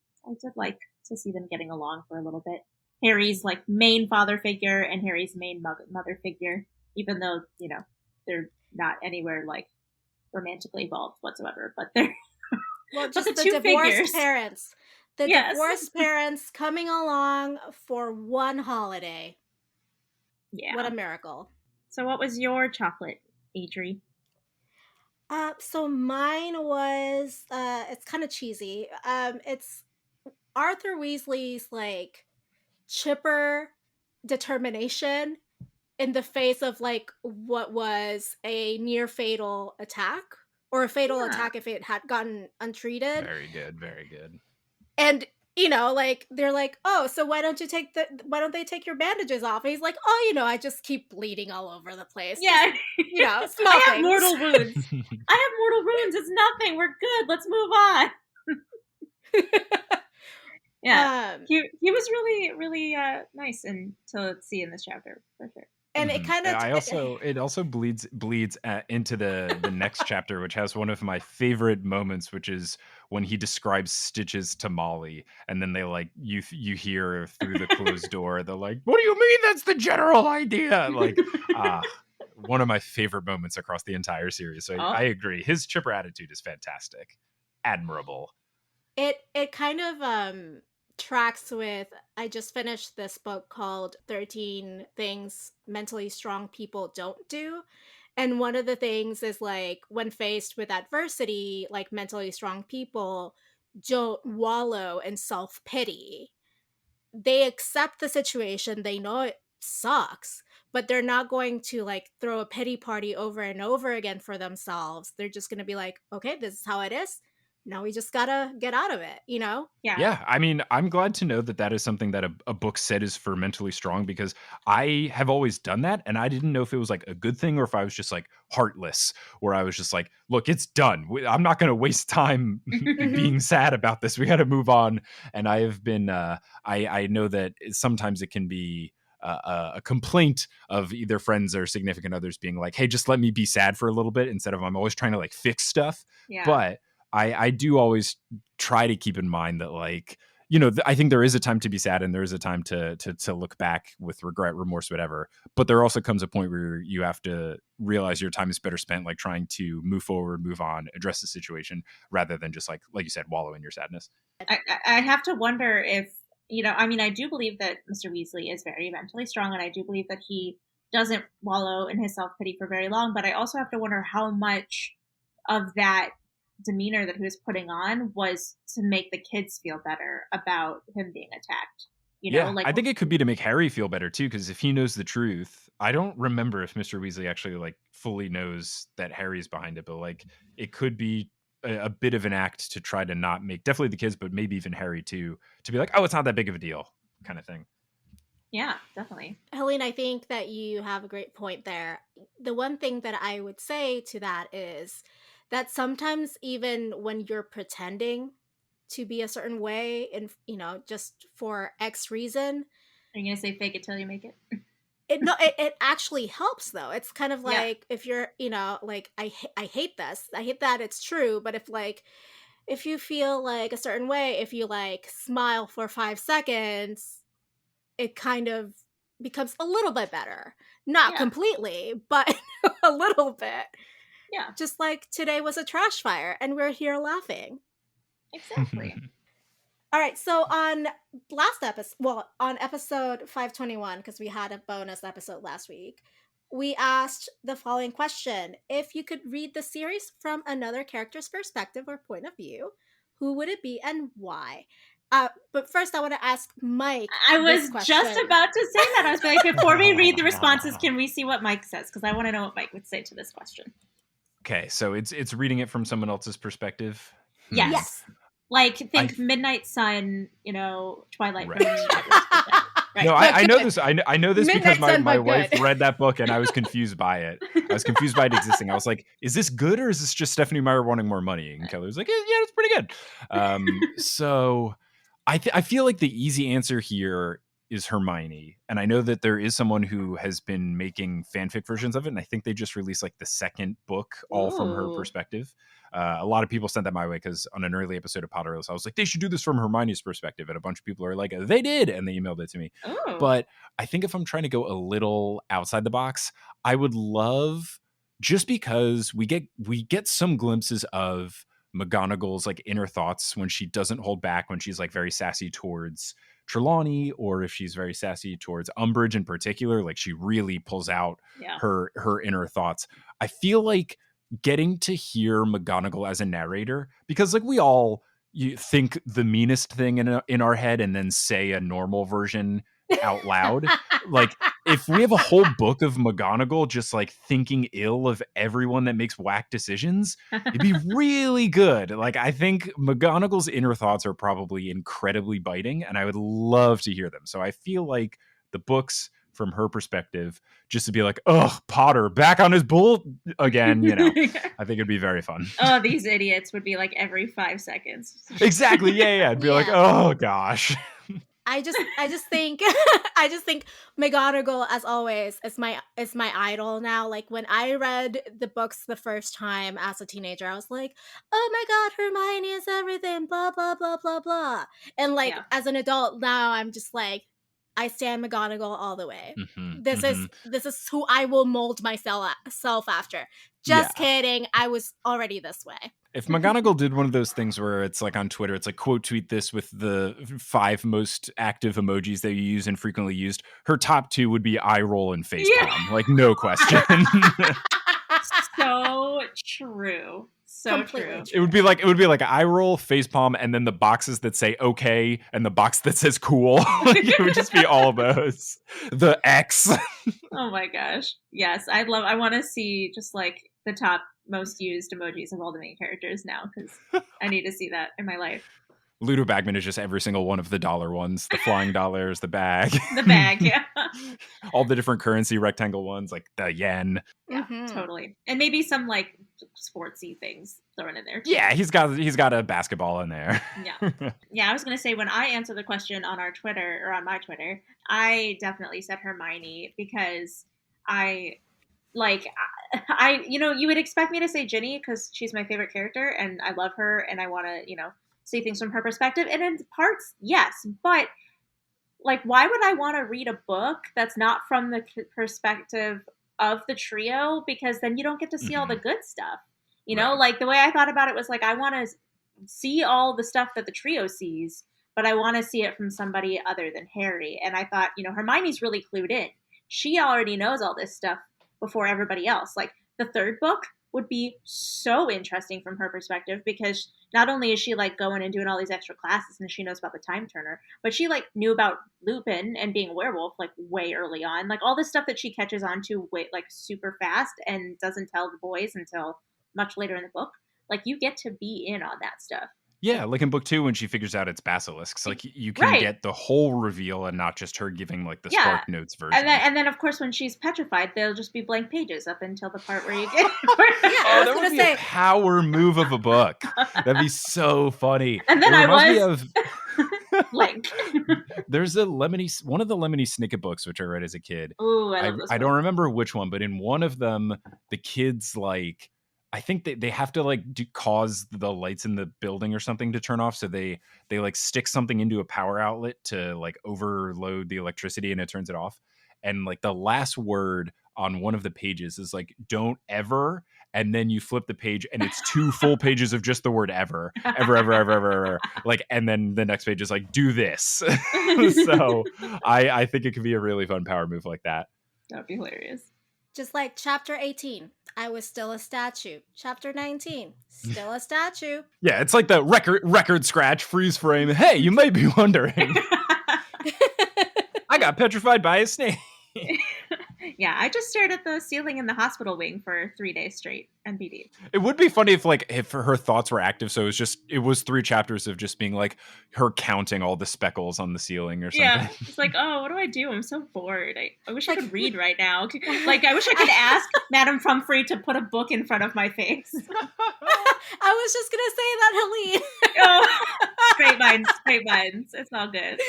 did like to see them getting along for a little bit. Harry's like main father figure and Harry's main mother figure, even though they're not anywhere like romantically involved whatsoever, but they're Well, but the just the two divorced figures. parents. The Yes. divorced parents coming along for one holiday. Yeah. What a miracle. So what was your chocolate, Adri? So mine was it's kind of cheesy. It's Arthur Weasley's like chipper determination in the face of like what was a near fatal attack, or a fatal Yeah. attack if it had gotten untreated. Very good, very good. And like they're like, "Oh, so why don't they take your bandages off?" And he's like, "Oh, I just keep bleeding all over the place." Just, Yeah. small I have things. mortal wounds. I have mortal wounds. It's nothing. We're good. Let's move on. Yeah. um He was really, really nice and to see in this chapter, for sure. and it kind of It also bleeds into the next chapter, which has one of my favorite moments, which is when he describes Stitches to Molly, and then they like you hear through the closed door, they're like, "What do you mean? That's the general idea!" Like, one of my favorite moments across the entire series. So Oh, I agree. His chipper attitude is fantastic, admirable. it kind of tracks with, I just finished this book called 13 Things Mentally Strong People Don't Do. And one of the things is like when faced with adversity, like mentally strong people don't wallow in self-pity. They accept the situation, they know it sucks, but they're not going to like throw a pity party over and over again for themselves. They're just going to be like, okay, this is how it is. Now we just gotta get out of it. yeah. Yeah, I mean, I'm glad to know that that is something that a book said is for mentally strong, because I have always done that and I didn't know if it was like a good thing or if I was just like heartless, where I was just like, look, it's done. I'm not going to waste time Mhm. being sad about this. We got to move on. And I have been, I know that sometimes it can be a complaint of either friends or significant others being like, hey, just let me be sad for a little bit, instead of I'm always trying to like fix stuff. Yeah. But I do always try to keep in mind that, like, I think there is a time to be sad and there is a time to look back with regret, remorse, whatever. But there also comes a point where you have to realize your time is better spent like trying to move forward, move on, address the situation, rather than just like you said, wallow in your sadness. I have to wonder if, I mean, I do believe that Mr. Weasley is very mentally strong, and I do believe that he doesn't wallow in his self pity for very long. But I also have to wonder how much of that demeanor that he was putting on was to make the kids feel better about him being attacked. Yeah, Like, I think it could be to make Harry feel better too, because if he knows the truth, I don't remember if Mr. Weasley actually like fully knows that Harry's behind it, but like it could be a bit of an act to try to not make definitely the kids, but maybe even Harry too, to be like, oh, it's not that big of a deal, kind of thing. yeah, definitely. Helene, I think that you have a great point there. The one thing that I would say to that is that sometimes, even when you're pretending to be a certain way, and just for X reason, Are you going to say fake it till you make it? it actually helps though. It's kind of Yeah. like, if you're, like, I hate this. I hate that it's true, but if you feel like a certain way, if you like smile for 5 seconds, it kind of becomes a little bit better. Not Yeah. completely, but a little bit. Yeah. Just like today was a trash fire and we're here laughing. Exactly. All right, so on episode 521, because we had a bonus episode last week, we asked the following question: if you could read the series from another character's perspective or point of view, who would it be and why? But first, I want to ask Mike I this was just question. about to say that. I was like, before we read the responses, can we see what Mike says? Because I want to know what Mike would say to this question. Okay, so it's reading it from someone else's perspective. Yes. Yes. Like, think I- Midnight Sun, Twilight Right. Moon. Right. No, I know this. I know this Midnight because my, Sun, my but wife good. read that book and I was confused by it. I was confused by it existing. I was like, is this good or is this just Stephanie Meyer wanting more money? And Kelly was like, yeah, it's pretty good. So I feel like the easy answer here is Hermione. And I know that there is someone who has been making fanfic versions of it. And I think they just released like the second book all from her Ooh. perspective. A lot of people sent that my way because on an early episode of Potterless, I was like, they should do this from Hermione's perspective. And a bunch of people are like, they did. And they emailed it to me. Ooh. But I think if I'm trying to go a little outside the box, I would love, just because we get some glimpses of McGonagall's like inner thoughts when she doesn't hold back, when she's like very sassy towards Trelawney, or if she's very sassy towards Umbridge in particular, like she really pulls out Yeah. her inner thoughts. I feel like getting to hear McGonagall as a narrator, because like we all, you think the meanest thing in our head and then say a normal version out loud. Like, if we have a whole book of McGonagall just like thinking ill of everyone that makes whack decisions, it'd be really good. Like, I think McGonagall's inner thoughts are probably incredibly biting, and I would love to hear them. So I feel like the books from her perspective, just to be like, oh, Potter back on his bull again, I think it'd be very fun. Oh, these idiots would be like every 5 seconds. Exactly. Yeah. It'd be like, oh gosh. I just think I just think McGonagall, as always, is my idol now. Like, when I read the books the first time as a teenager, I was like, oh my god, Hermione is everything, blah blah blah blah blah. And like, as an adult now, I'm just like, I stand McGonagall all the way. This is who I will mold myself after. Just kidding. I was already this way. If McGonagall did one of those things where it's like on Twitter, it's like, quote tweet this with the 5 most active emojis that you use and frequently used, her top 2 would be eye roll and facepalm. Like, no question. So true. So Completely true. It would be like eye roll, facepalm, and then the boxes that say okay and the box that says cool. Like, it would just be all of those. The X. Oh my gosh. Yes, I want to see just like the top most used emojis of all the main characters now, because I need to see that in my life. Ludo Bagman is just every single one of the dollar ones, the flying dollars, the bag. The bag, yeah. All the different currency rectangle ones, like the yen. Yeah, totally. And maybe some like sportsy things thrown in there too. Yeah, he's got a basketball in there. Yeah, I was gonna say, when I answered the question on our Twitter, or on my Twitter, I definitely said Hermione, because you would expect me to say Ginny because she's my favorite character and I love her and I want to, see things from her perspective. And in parts, yes, but like, why would I want to read a book that's not from the perspective of the trio? Because then you don't get to see all the good stuff. Like, the way I thought about it was like, I want to see all the stuff that the trio sees, but I want to see it from somebody other than Harry. And I thought, Hermione's really clued in. She already knows all this stuff before everybody else. Like, the third book would be so interesting from her perspective, because not only is she like going and doing all these extra classes and she knows about the time turner, but she like knew about Lupin and being a werewolf like way early on. Like, all this stuff that she catches on to like super fast and doesn't tell the boys until much later in the book. Like, you get to be in on that stuff. Yeah, like in book 2 when she figures out it's basilisks, like you can get the whole reveal and not just her giving like the Spark Notes version. And then of course when she's petrified, they'll just be blank pages up until the part where you get. That would be a power move of a book. That'd be so funny. And then I was blank. There's one of the Lemony Snicket books which I read as a kid. Ooh, I don't remember which one, but in one of them, the kids like. I think they have to like cause the lights in the building or something to turn off. So they like stick something into a power outlet to like overload the electricity and it turns it off. And like the last word on one of the pages is like, don't ever. And then you flip the page and it's 2 full pages of just the word ever. Like, and then the next page is like, do this. So I think it could be a really fun power move like that. That'd be hilarious. Just like chapter 18, I was still a statue. Chapter 19, still a statue. Yeah, it's like the record scratch freeze frame. Hey, you may be wondering. I got petrified by a snake. Yeah, I just stared at the ceiling in the hospital wing for 3 days straight. NBD. It would be funny if her thoughts were active. So it was 3 chapters of just being like her counting all the speckles on the ceiling or something. Yeah, it's like, oh, what do I do? I'm so bored. I wish I could read right now. Like, I wish I could ask Madame Pumphrey to put a book in front of my face. I was just gonna say that, Helene. Oh, great minds. It's all good.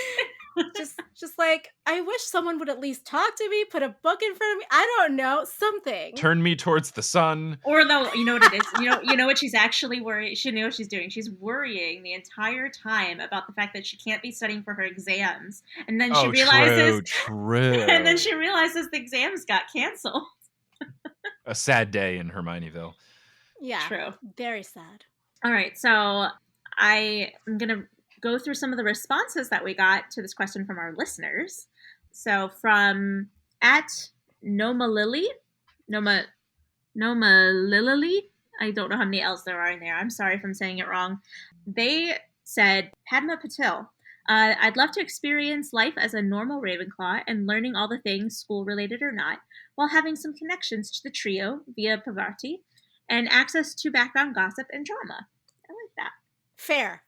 just like, I wish someone would at least talk to me, put a book in front of me. I don't know, something. Turn me towards the sun. Or no, you know what it is. You know what she's actually worried. She knows what she's doing. She's worrying the entire time about the fact that she can't be studying for her exams, and then she realizes, true. And then she realizes the exams got canceled. A sad day in Hermioneville. Yeah, true. Very sad. All right, so I am gonna go through some of the responses that we got to this question from our listeners. So from @NomaLily, I don't know how many L's there are in there. I'm sorry if I'm saying it wrong. They said, Padma Patil, I'd love to experience life as a normal Ravenclaw and learning all the things, school-related or not, while having some connections to the trio via Pavarti and access to background gossip and drama. I like that. Fair.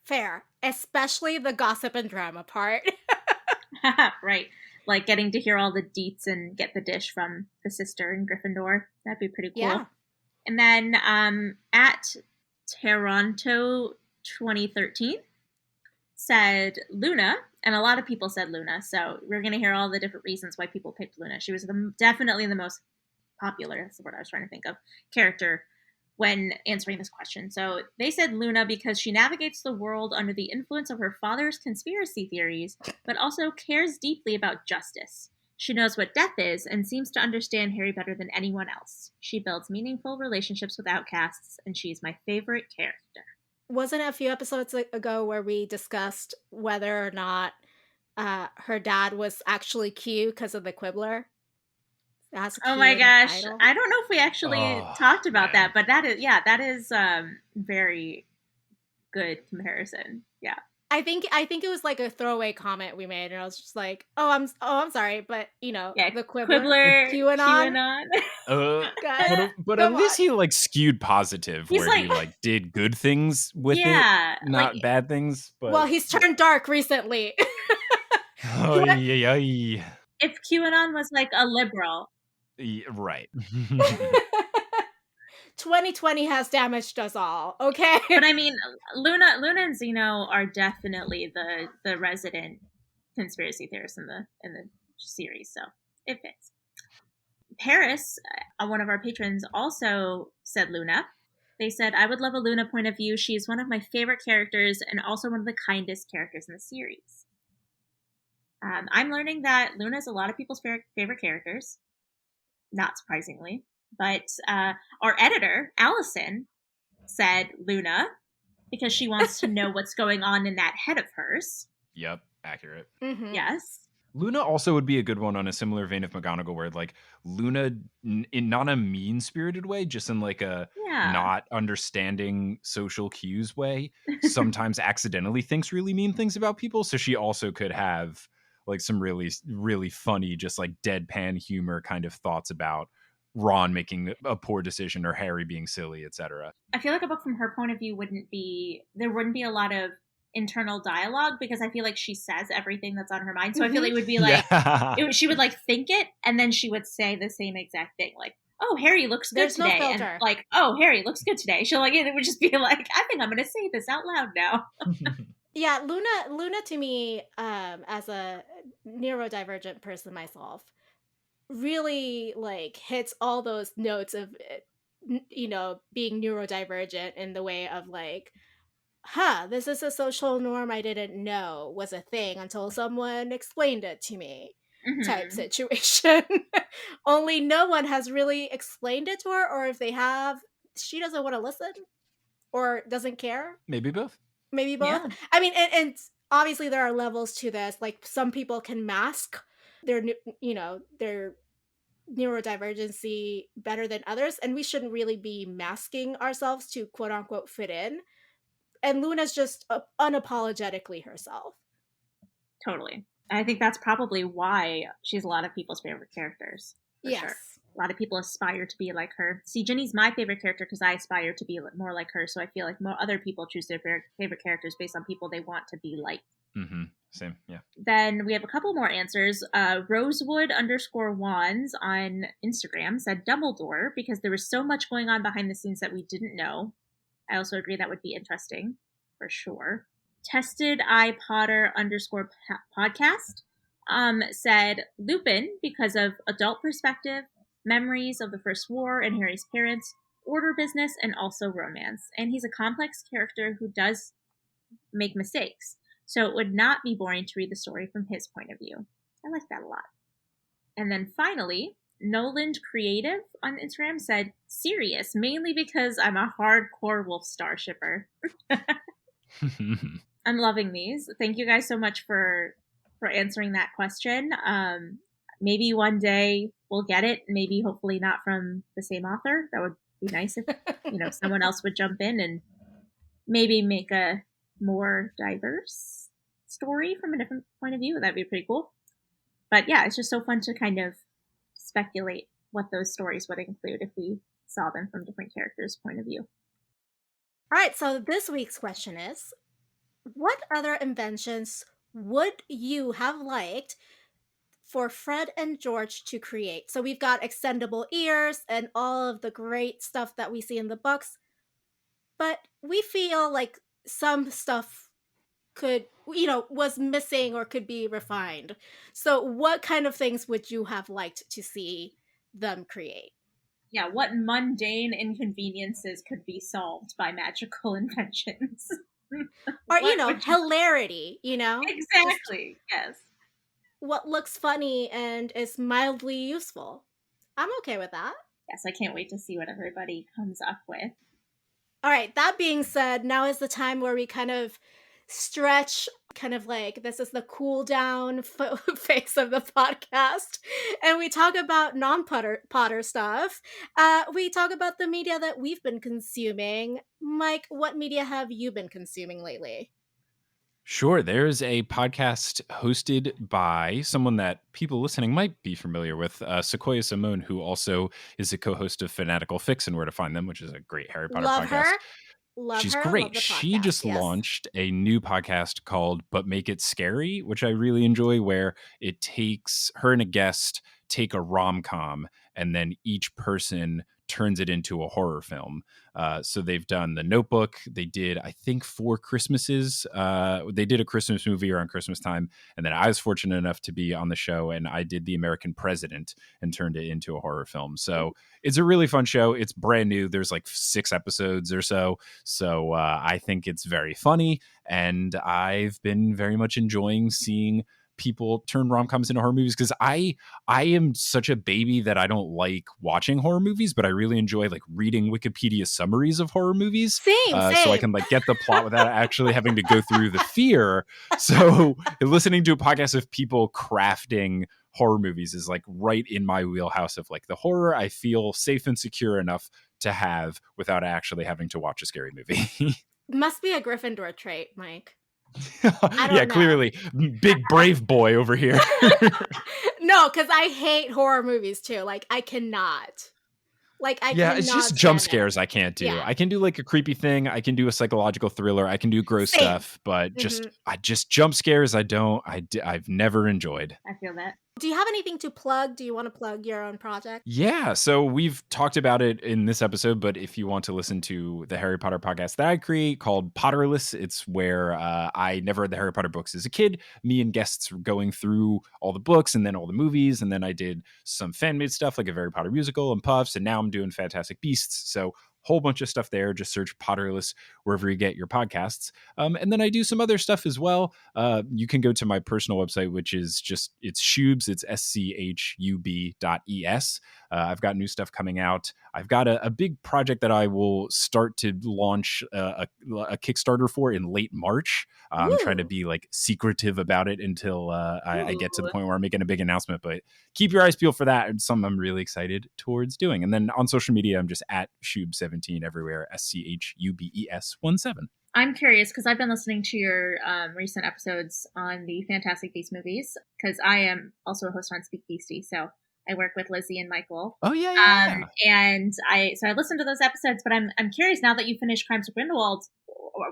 Especially the gossip and drama part. Right. Like getting to hear all the deets and get the dish from the sister in Gryffindor. That'd be pretty cool. Yeah. And then at Toronto 2013 said Luna, and a lot of people said Luna, so we're going to hear all the different reasons why people picked Luna. She was definitely the most popular, that's the word I was trying to think of, character when answering this question. So they said Luna because she navigates the world under the influence of her father's conspiracy theories, but also cares deeply about justice. She knows what death is and seems to understand Harry better than anyone else. She builds meaningful relationships with outcasts, and she's my favorite character. Wasn't it a few episodes ago where we discussed whether or not her dad was actually Q because of the Quibbler? It has Oh Q my in the gosh. title. I don't know if we actually talked about that, but that is very good comparison. Yeah. I think it was like a throwaway comment we made, and I was just like, I'm sorry, but Yeah, the Quibbler, QAnon. But at least he like skewed positive, He's where like, he like did good things with yeah, it, not bad things. But well, he's turned dark recently. If QAnon was like a liberal, right. 2020 has damaged us all. Okay, but I mean, Luna and Zeno are definitely the resident conspiracy theorists in the series, so it fits. Paris, one of our patrons, also said Luna. They said, I would love a Luna point of view. She's one of my favorite characters and also one of the kindest characters in the series. I'm learning that Luna is a lot of people's favorite characters, not surprisingly. But our editor, Allison, said Luna because she wants to know what's going on in that head of hers. Yep, accurate. Mm-hmm. Yes. Luna also would be a good one on a similar vein of McGonagall, where like Luna, in not a mean-spirited way, just in like a not understanding social cues way, sometimes accidentally thinks really mean things about people. So she also could have like some really, really funny, just like deadpan humor kind of thoughts about Ron making a poor decision or Harry being silly, etc. I feel like a book from her point of view wouldn't be a lot of internal dialogue because I feel like she says everything that's on her mind. So I feel like it would be like she would like think it and then she would say the same exact thing, like, "Oh, Harry looks good today," no filter. And like, "Oh, Harry looks good today." She'll like it would just be like, "I think I'm going to say this out loud now." Yeah, Luna to me, as a neurodivergent person myself, really like hits all those notes of being neurodivergent in the way of like, this is a social norm I didn't know was a thing until someone explained it to me, type situation. Only no one has really explained it to her, or if they have, she doesn't want to listen or doesn't care. Maybe both. Yeah. I mean, and obviously there are levels to this. Like some people can mask their neurodivergency better than others, and we shouldn't really be masking ourselves to quote unquote fit in. And Luna's just unapologetically herself. Totally. I think that's probably why she's a lot of people's favorite characters. Yes. Sure. A lot of people aspire to be like her. See, Ginny's my favorite character because I aspire to be more like her. So I feel like more other people choose their favorite characters based on people they want to be like. Mm-hmm. Same, yeah. Then we have a couple more answers. Rosewood_wands on Instagram said Dumbledore because there was so much going on behind the scenes that we didn't know. I also agree that would be interesting, for sure. Tested Eye Potter _podcast said Lupin because of adult perspective, memories of the First War and Harry's parents, order business, and also romance. And he's a complex character who does make mistakes, so it would not be boring to read the story from his point of view. I like that a lot. And then finally, Noland Creative on Instagram said Sirius, mainly because I'm a hardcore Wolfstar shipper. I'm loving these. Thank you guys so much for answering that question. Maybe one day we'll get it. Maybe hopefully not from the same author. That would be nice if someone else would jump in and maybe make a more diverse story from a different point of view. That'd be pretty cool. But yeah, it's just so fun to kind of speculate what those stories would include if we saw them from different characters' point of view. All right, so this week's question is, what other inventions would you have liked for Fred and George to create? So we've got extendable ears and all of the great stuff that we see in the books, but we feel like some stuff could, was missing or could be refined. So what kind of things would you have liked to see them create? Yeah, what mundane inconveniences could be solved by magical inventions? Or, What would you hilarity, just exactly? Yes. what looks funny and is mildly useful. I'm okay with that. Yes, I can't wait to see what everybody comes up with. All right, that being said, now is the time where we kind of stretch, kind of like this is the cool down phase of the podcast. And we talk about non Potter stuff. We talk about the media that we've been consuming. Mike, what media have you been consuming lately? Sure. There's a podcast hosted by someone that people listening might be familiar with, Sequoia Simone, who also is a co-host of Fanatical Fix and Where to Find Them, which is a great Harry Potter Love podcast. her. Love She's her. Love great. the She podcast. just Yes. launched a new podcast called But Make It Scary, which I really enjoy, where it takes her and a guest take a rom-com and then each person turns it into a horror film. So they've done The Notebook. They did, I think, 4 Christmases. They did a Christmas movie around Christmas time. And then I was fortunate enough to be on the show and I did The American President and turned it into a horror film. So it's a really fun show. It's brand new. There's like 6 episodes or so. So I think it's very funny. And I've been very much enjoying seeing people turn rom-coms into horror movies because I am such a baby that I don't like watching horror movies, but I really enjoy like reading Wikipedia summaries of horror movies. Same, So I same. can like get the plot without actually having to go through the fear. So listening to a podcast of people crafting horror movies is like right in my wheelhouse of like the horror I feel safe and secure enough to have without actually having to watch a scary movie. Must be a Gryffindor trait, Mike. Yeah, don't know. clearly. Big brave boy over here. No, because I hate horror movies too. Like, I cannot. Like, I Yeah, cannot it's just stand jump it. scares I can't do. Yeah. I can do like a creepy thing. I can do a psychological thriller. I can do gross Same. stuff, but I just jump scares. I've never enjoyed. I feel that. Do you have anything to plug? Do you want to plug your own project? Yeah, so we've talked about it in this episode, but if you want to listen to the Harry Potter podcast that I create called Potterless, it's where I never read the Harry Potter books as a kid. Me and guests were going through all the books and then all the movies, and then I did some fan-made stuff like a Harry Potter musical and Puffs, and now I'm doing Fantastic Beasts. So whole bunch of stuff there. Just search Potterless wherever you get your podcasts. And then I do some other stuff as well. You can go to my personal website, which is it's Schubs. It's schub.es. I've got new stuff coming out. I've got a big project that I will start to launch a Kickstarter for in late March. I'm trying to be like secretive about it until I get to the point where I'm making a big announcement, but keep your eyes peeled for that. It's something I'm really excited towards doing. And then on social media, I'm just at Schub17 everywhere, SCHUBES17. I'm curious because I've been listening to your recent episodes on the Fantastic Beasts movies because I am also a host on Speak Beastie, so I work with Lizzie and Michael. Oh yeah. And I listened to those episodes, but I'm curious now that you finished Crimes of Grindelwald.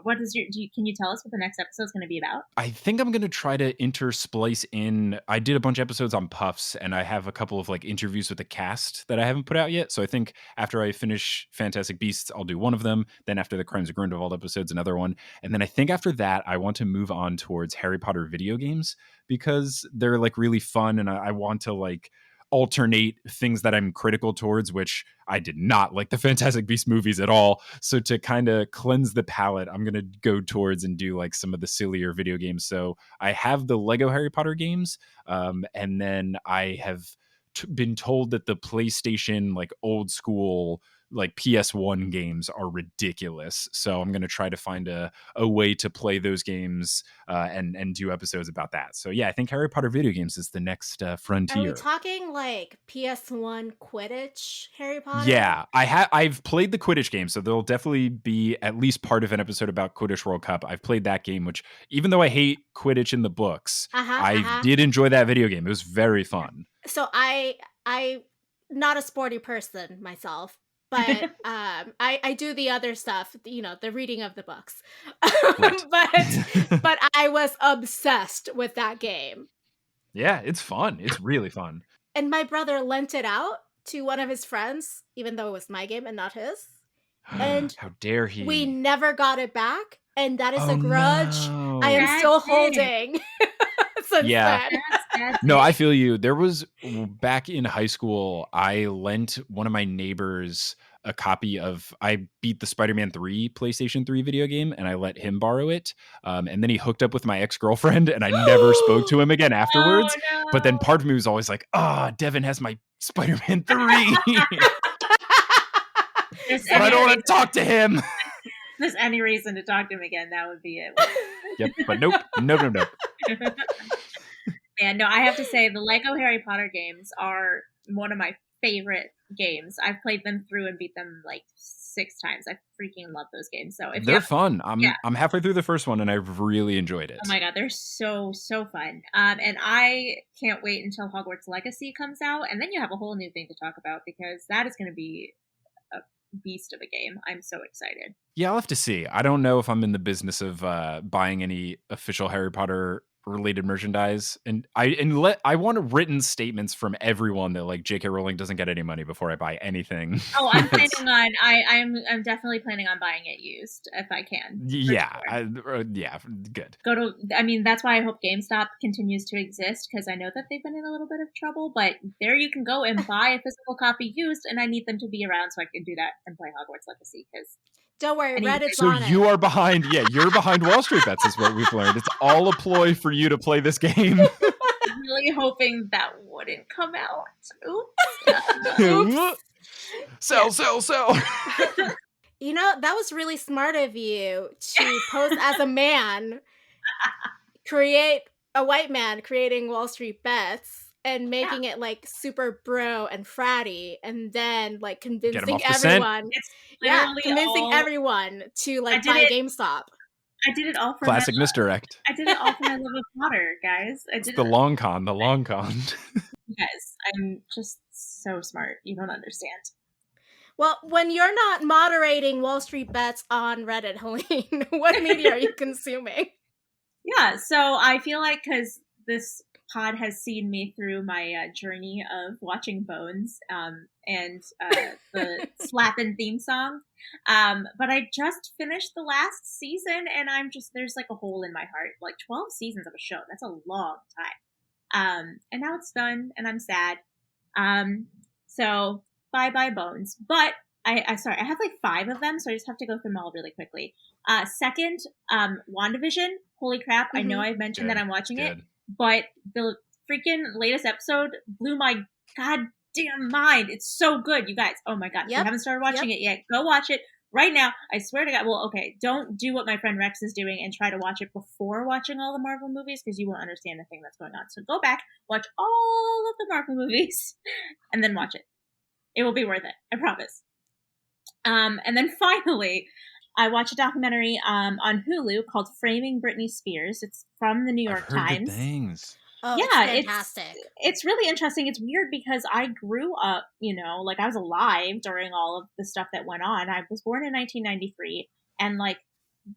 What is can you tell us what the next episode is going to be about? I think I'm going to try to intersplice in. I did a bunch of episodes on Puffs, and I have a couple of like interviews with the cast that I haven't put out yet. So I think after I finish Fantastic Beasts, I'll do one of them. Then after the Crimes of Grindelwald episodes, another one. And then I think after that, I want to move on towards Harry Potter video games because they're like really fun, and I want to like alternate things that I'm critical towards, which I did not like the Fantastic Beasts movies at all. So to kind of cleanse the palate, I'm going to go towards and do like some of the sillier video games. So I have the Lego Harry Potter games. And then I have been told that the PlayStation, like old school like PS1 games are ridiculous. So I'm going to try to find a way to play those games and do episodes about that. So yeah, I think Harry Potter video games is the next Are we frontier. talking like PS1 Quidditch Harry Potter? Yeah, I've played the Quidditch game, so there'll definitely be at least part of an episode about Quidditch World Cup. I've played that game, which even though I hate Quidditch in the books, Uh-huh, I uh-huh. did enjoy that video game. It was very fun. So I not a sporty person myself, but I do the other stuff, the reading of the books. Right. but I was obsessed with that game. Yeah, it's fun. It's really fun. And my brother lent it out to one of his friends, even though it was my game and not his. And How dare we he? never got it back. And that is Oh a grudge I am no. still That's it. holding since Yeah. then. That's No, it. I feel you. There was back in high school, I lent one of my neighbors a copy of I beat the Spider-Man 3 PlayStation 3 video game and I let him borrow it. And then he hooked up with my ex-girlfriend and I never spoke to him again Oh afterwards. But then no. part of me was always like, Devin has my Spider-Man 3. There's But I any don't want reason, to talk to him. there's any reason to talk to him again, that would be it. Yep. But nope. Nope. Man, no, I have to say the Lego Harry Potter games are one of my favorite games. I've played them through and beat them like 6 times. I freaking love those games. So if you They're have, fun. yeah, I'm halfway through the first one and I've really enjoyed it. oh my god, they're so fun. And I can't wait until Hogwarts Legacy comes out, and then you have a whole new thing to talk about because that is going to be a beast of a game. I'm so excited. Yeah, I'll have to see. I don't know if I'm in the business of buying any official Harry Potter related merchandise, and I want written statements from everyone that like J.K. Rowling doesn't get any money before I buy anything. Oh, I'm planning on. I'm definitely planning on buying it used if I can. Yeah, Sure. yeah, good. Go to. I mean, that's why I hope GameStop continues to exist because I know that they've been in a little bit of trouble. But there you can go and buy a physical copy used, and I need them to be around so I can do that and play Hogwarts Legacy because. Don't worry, Reddit's So on it. you are behind. Yeah, you're behind Wall Street Bets is what we've learned. It's all a ploy for you to play this game. I'm really hoping that wouldn't come out. Oops. Oops. Sell. That was really smart of you to pose as a man, create a white man creating Wall Street Bets and making it like super bro and fratty, and then like convincing off the scent. everyone. It's Yeah, literally convincing all- everyone to like I did buy it- GameStop. I did it all for Classic my, misdirect. I did it all for my love of Potter, guys. I It's did the it. long con. Guys, I'm just so smart. You don't understand. Well, when you're not moderating Wall Street Bets on Reddit, Helene, what media are you consuming? Yeah, so I feel like because this pod has seen me through my journey of watching Bones and the slapping theme song. But I just finished the last season and there's like a hole in my heart. Like 12 seasons of a show, that's a long time. And now it's done and I'm sad. So bye Bones. But I have like 5 of them, so I just have to go through them all really quickly. Second, WandaVision. Holy crap, I know I've mentioned that I'm watching it, but the freaking latest episode blew my goddamn mind. It's so good, you guys. Oh my god, if you haven't started watching it yet, go watch it right now. I swear to God. Well, okay, don't do what my friend Rex is doing and try to watch it before watching all the Marvel movies because you won't understand the thing that's going on. So go back, watch all of the Marvel movies, and then watch it. It will be worth it. I promise. And then finally, I watched a documentary on Hulu called Framing Britney Spears. It's from the New York Times. Good things. Oh, yeah, it's fantastic. It's really interesting. It's weird because I grew up, like I was alive during all of the stuff that went on. I was born in 1993, and like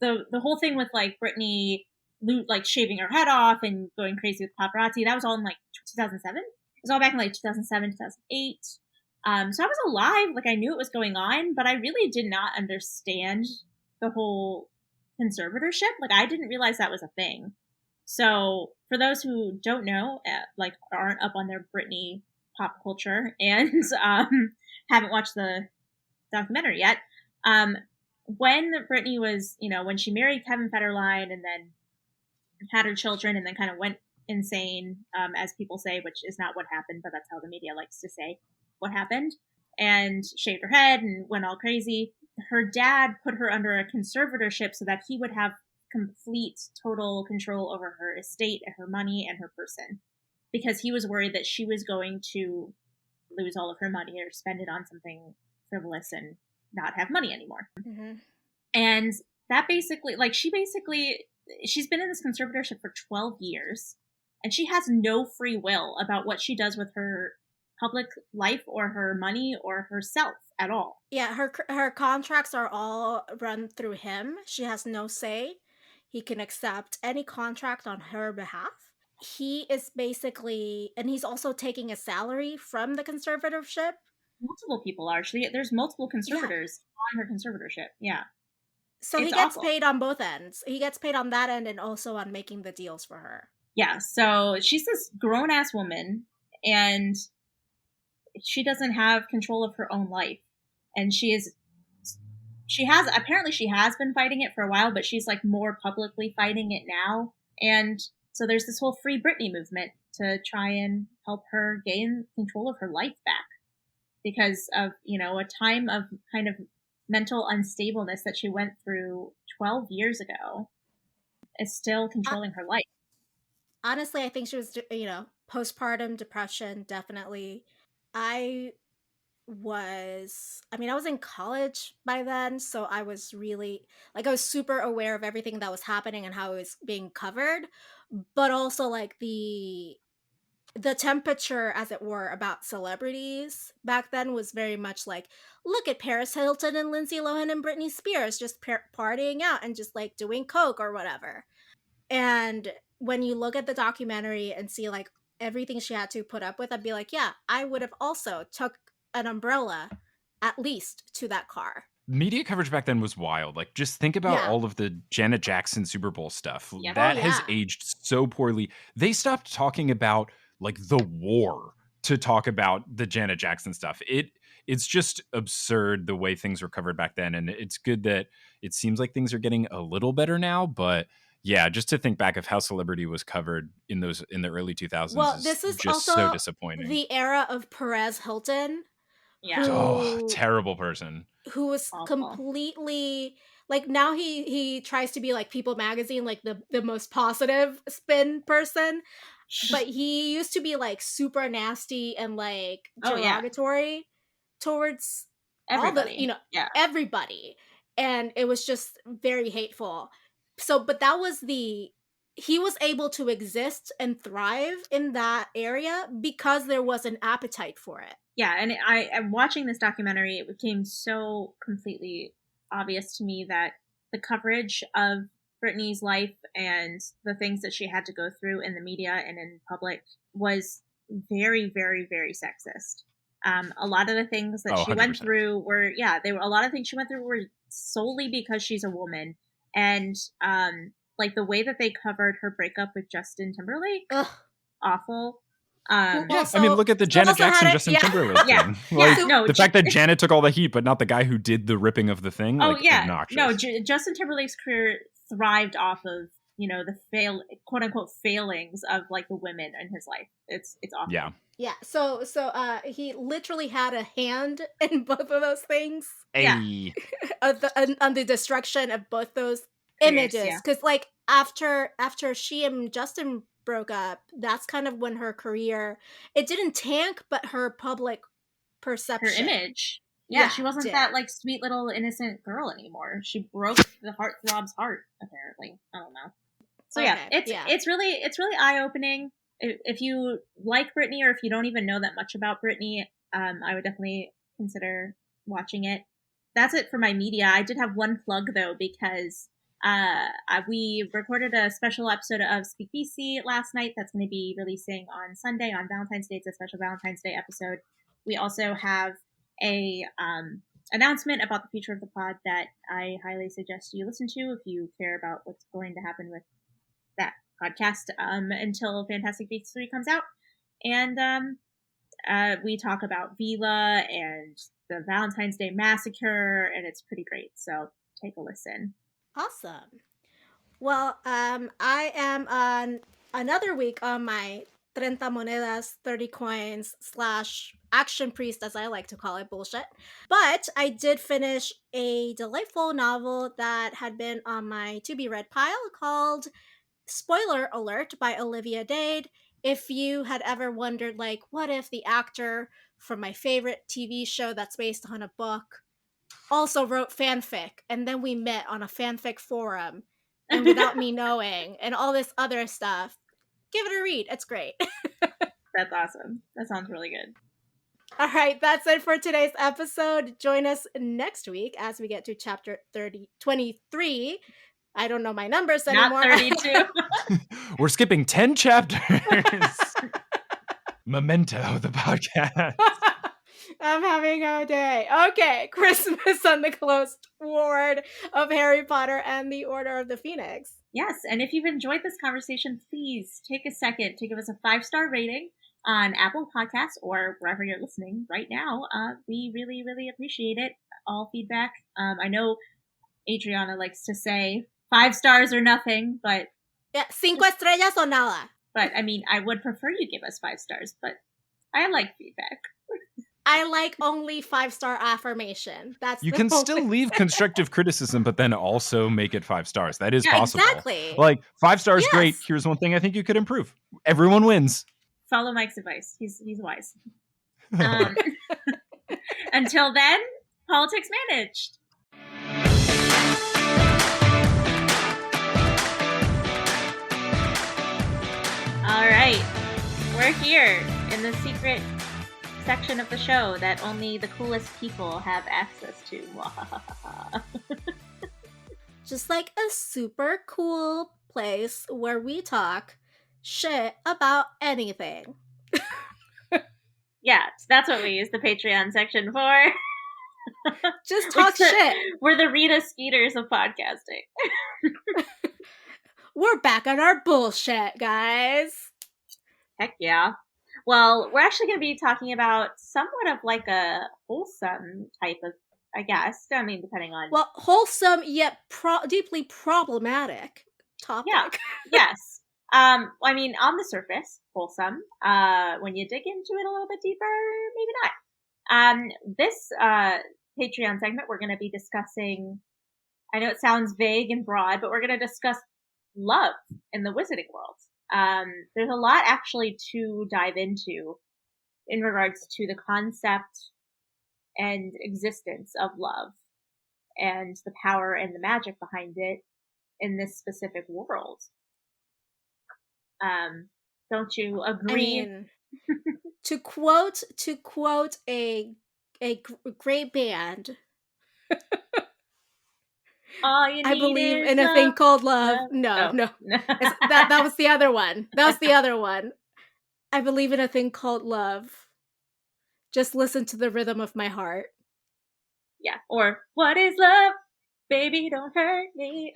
the whole thing with like Britney like shaving her head off and going crazy with paparazzi, that was all in like 2007. It was all back in like 2007, 2008. So I was alive, like I knew it was going on, but I really did not understand the whole conservatorship. Like I didn't realize that was a thing. So for those who don't know, like aren't up on their Britney pop culture and haven't watched the documentary yet, when Britney was, when she married Kevin Federline and then had her children and then kind of went insane, as people say, which is not what happened, but that's how the media likes to say what happened. and shaved her head and went all crazy. Her dad put her under a conservatorship so that he would have complete, total control over her estate and her money and her person, because he was worried that she was going to lose all of her money or spend it on something frivolous and not have money anymore. Mm-hmm. And that basically, like, she's been in this conservatorship for 12 years, and she has no free will about what she does with her public life or her money or herself at all. Yeah, her contracts are all run through him. She has no say. He can accept any contract on her behalf. He is basically, and he's also taking a salary from the conservatorship. Multiple people are. There's multiple Yeah. conservators on her conservatorship. Yeah. So It's he gets awful. paid on both ends. He gets paid on that end and also on making the deals for her. Yeah, so she's this grown-ass woman, and she doesn't have control of her own life. And she has been fighting it for a while, but she's like more publicly fighting it now. And so there's this whole Free Britney movement to try and help her gain control of her life back, because of, a time of kind of mental unstableness that she went through 12 years ago is still controlling her life. Honestly, I think she was, postpartum depression, definitely. I was in college by then, so I was really, I was super aware of everything that was happening and how it was being covered, but also like the temperature, as it were, about celebrities back then was very much like, look at Paris Hilton and Lindsay Lohan and Britney Spears just partying out and just like doing coke or whatever. And when you look at the documentary and see like everything she had to put up with, I'd be like, yeah, I would have also took an umbrella at least to that car. Media coverage back then was wild. Like, just think about Yeah. all of the Janet Jackson Super Bowl stuff. Yep. That Oh, has yeah. aged so poorly. They stopped talking about like the war to talk about the Janet Jackson stuff. It's just absurd the way things were covered back then, and it's good that it seems like things are getting a little better now. But yeah, just to think back of how celebrity was covered in the early 2000s Well, this is just so also disappointing. the era of Perez Hilton. Yeah. Oh, terrible person. Who was Awful. completely like, now he tries to be like People Magazine, like the most positive spin person, but he used to be like super nasty and like derogatory towards everybody. all the everybody, and it was just very hateful. So, but that was he was able to exist and thrive in that area because there was an appetite for it. Yeah, and I'm watching this documentary, it became so completely obvious to me that the coverage of Britney's life and the things that she had to go through in the media and in public was very, very, very sexist. A lot of the things that she 100%. went through were a lot of things she went through were solely because she's a woman. And like the way that they covered her breakup with Justin Timberlake, awful. I mean, look at the Janet Jackson Justin Timberlake thing. The fact that Janet took all the heat, but not the guy who did the ripping of the thing. Obnoxious. No, Justin Timberlake's career thrived off of the quote unquote failings of like the women in his life. It's awful. Yeah. So he literally had a hand in both of those things. Hey. on the destruction of both those images, because like after she and Justin broke up, that's kind of when her career, it didn't tank, but her public perception, her image, she wasn't that like sweet little innocent girl anymore. She broke the heartthrob's heart, apparently. I don't know. So it's really eye-opening. If you like Britney, or if you don't even know that much about Britney, I would definitely consider watching it. That's it for my media. I did have one plug though, because we recorded a special episode of Speak BC last night that's going to be releasing on Sunday, on Valentine's Day. It's a special Valentine's Day episode. We also have a announcement about the future of the pod that I highly suggest you listen to if you care about what's going to happen with that podcast until Fantastic Beasts 3 comes out. And we talk about Vila and the Valentine's Day Massacre, and it's pretty great. So take a listen. Awesome. Well, I am on another week on my 30 monedas, 30 coins / action priest, as I like to call it, bullshit. But I did finish a delightful novel that had been on my to be read pile called Spoiler Alert by Olivia Dade. If you had ever wondered, like, what if the actor from my favorite TV show that's based on a book also wrote fanfic and then we met on a fanfic forum and without me knowing and all this other stuff, give it a read. It's great. That's awesome. That sounds really good. All right, that's it for today's episode. Join us next week as we get to chapter 23. I don't know my numbers Not anymore. 32. We're skipping 10 chapters. Memento, the podcast. I'm having a day. Okay, Christmas on the Closed Ward of Harry Potter and the Order of the Phoenix. Yes, and if you've enjoyed this conversation, please take a second to give us a 5-star rating on Apple Podcasts or wherever you're listening right now. We really, really appreciate it. All feedback. I know Adriana likes to say 5 stars or nothing, but Yeah, 5 estrellas o nada. But I mean, I would prefer you give us 5 stars, but I like feedback. I like only 5-star affirmation. That's You can still leave constructive criticism, but then also make it 5 stars. That is possible. Exactly. Like 5 stars, Yes. great. Here's one thing I think you could improve. Everyone wins. Follow Mike's advice. He's wise. Until then, politics managed. All right, we're here in the secret section of the show that only the coolest people have access to. Just like a super cool place where we talk shit about anything. Yeah, that's what we use the Patreon section for. Just talk shit. We're the Rita Skeeters of podcasting. We're back on our bullshit, guys. Heck yeah. Well, we're actually going to be talking about somewhat of like a wholesome type of, I guess. I mean, depending on... Well, wholesome yet deeply problematic topic. Yeah, yes. I mean, on the surface, wholesome. When you dig into it a little bit deeper, maybe not. This Patreon segment, we're going to be discussing, I know it sounds vague and broad, but we're going to discuss love in the wizarding world. There's a lot actually to dive into in regards to the concept and existence of love and the power and the magic behind it in this specific world. Don't you agree? I mean, to quote a great band, all you need I believe is in a thing called love. love. No. That was the other one. That was the other one. I believe in a thing called love. Just listen to the rhythm of my heart. Yeah. Or, what is love? Baby, don't hurt me.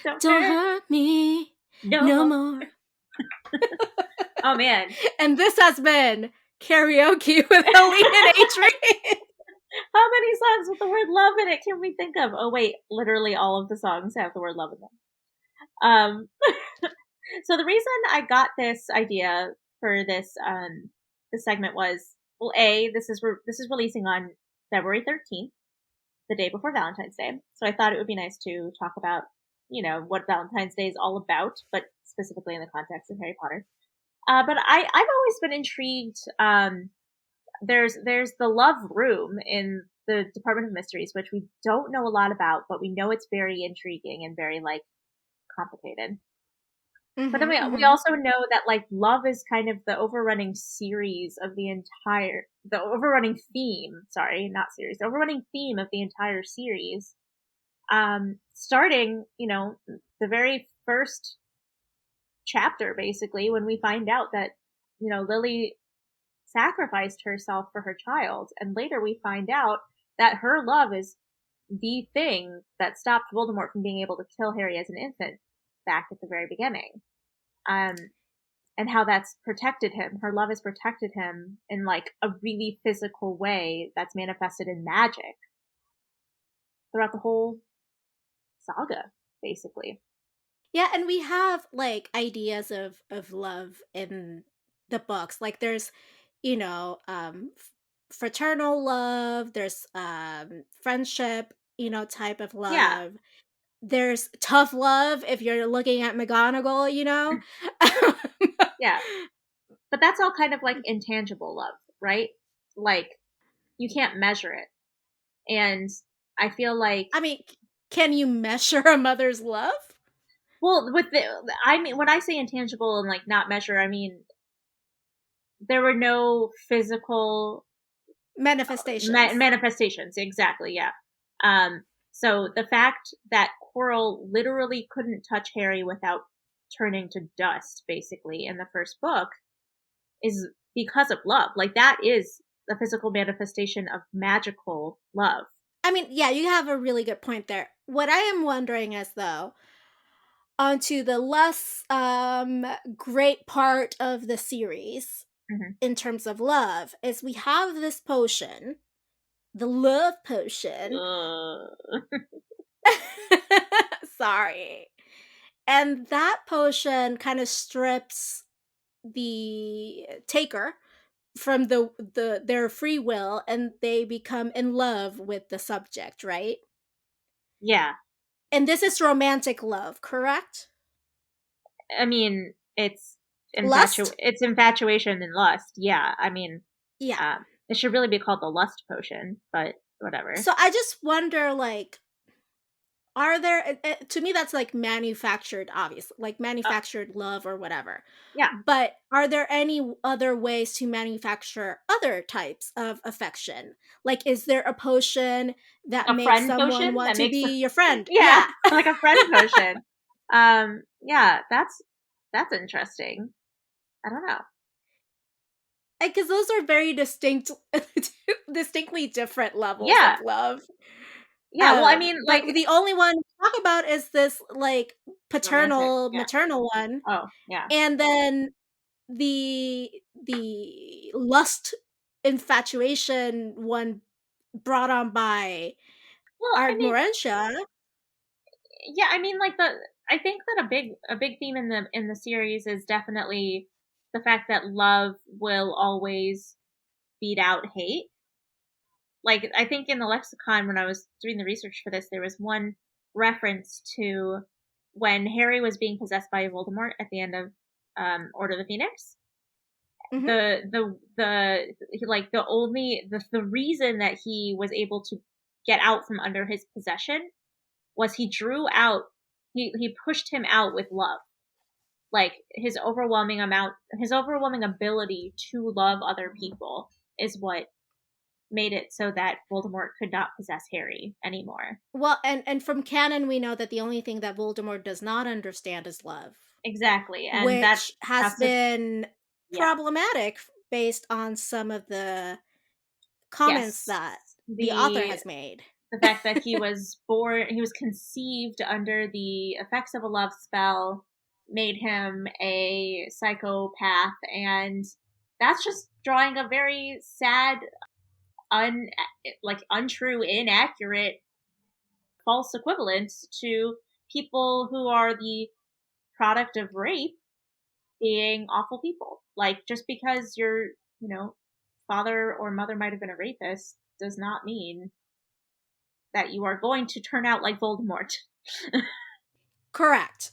Don't hurt me no more. Oh, man. And this has been Karaoke with Helene and Adrian. How many songs with the word love in it can we think of? Oh, wait. Literally all of the songs have the word love in them. So the reason I got this idea for this segment was, well, this is releasing on February 13th, the day before Valentine's Day. So I thought it would be nice to talk about, what Valentine's Day is all about, but specifically in the context of Harry Potter. But I've always been intrigued. There's the love room in the Department of Mysteries, which we don't know a lot about, but we know it's very intriguing and very complicated. Mm-hmm, but then we also know that love is kind of the overrunning series of the overrunning theme of the entire series. Starting, the very first chapter, basically, when we find out that, Lily sacrificed herself for her child. And later we find out that her love is the thing that stopped Voldemort from being able to kill Harry as an infant back at the very beginning. And how that's protected him. Her love has protected him in a really physical way that's manifested in magic throughout the whole saga, basically. Yeah, and we have ideas of love in the books. There's you know, fraternal love, there's friendship, type of Yeah, love. There's tough love if you're looking at McGonagall, yeah. But that's all kind of like intangible love, right? Like you can't measure it. And I feel like, I mean, can you measure a mother's love? well, I mean, when I say intangible and like not measure, I mean, there were no physical Manifestations. manifestations. Exactly. Yeah. Um, so the fact that Quirrell literally couldn't touch Harry without turning to dust, basically, in the first book, is because of love. Like that is the physical manifestation of magical love. I mean, yeah, you have a really good point there. What I am wondering is, though, onto the less great part of the series Hmm. in terms of love, is we have this potion, the love potion. Sorry. And that potion kind of strips the taker from their free will, and they become in love with the subject, right? Yeah. And this is romantic love, correct? I mean, Lust? it's infatuation and lust. Yeah. I mean, Yeah. it should really be called the lust potion, but whatever. So I just wonder, like, are there, to me, that's like manufactured, obviously, like Uh, manufactured love or whatever. yeah. But are there any other ways to manufacture other types of affection? Like, is there a potion that A makes friend someone potion want that to makes, be your friend? yeah, Yeah. like a friend potion. Yeah, that's interesting. I don't know. Because those are very distinctly different levels Yeah. of love. Yeah. Well, I mean, Like, like the only one we talk about is this, like, romantic. paternal, Yeah. maternal one. Oh, yeah. And then the lust infatuation one brought on by Well, I mean, Ardmorentia. yeah, I mean, like I think that a big theme in the series is definitely the fact that love will always beat out hate. Like I think in the lexicon when I was doing the research for this, there was one reference to when Harry was being possessed by Voldemort at the end of Order of the Phoenix. Mhm. Like the reason that he was able to get out from under his possession was he pushed him out with love. Like his overwhelming ability to love other people is what made it so that Voldemort could not possess Harry anymore. Well, and from canon, we know that the only thing that Voldemort does not understand is love, Exactly. And which has that's a been yeah. problematic based on some of the comments Yes. that the author The has made. the fact that he was conceived under the effects of a love spell made him a psychopath, and that's just drawing a very sad, un like untrue, inaccurate, false equivalent to people who are the product of rape being awful people. Like just because your, father or mother might have been a rapist does not mean that you are going to turn out like Voldemort. Correct.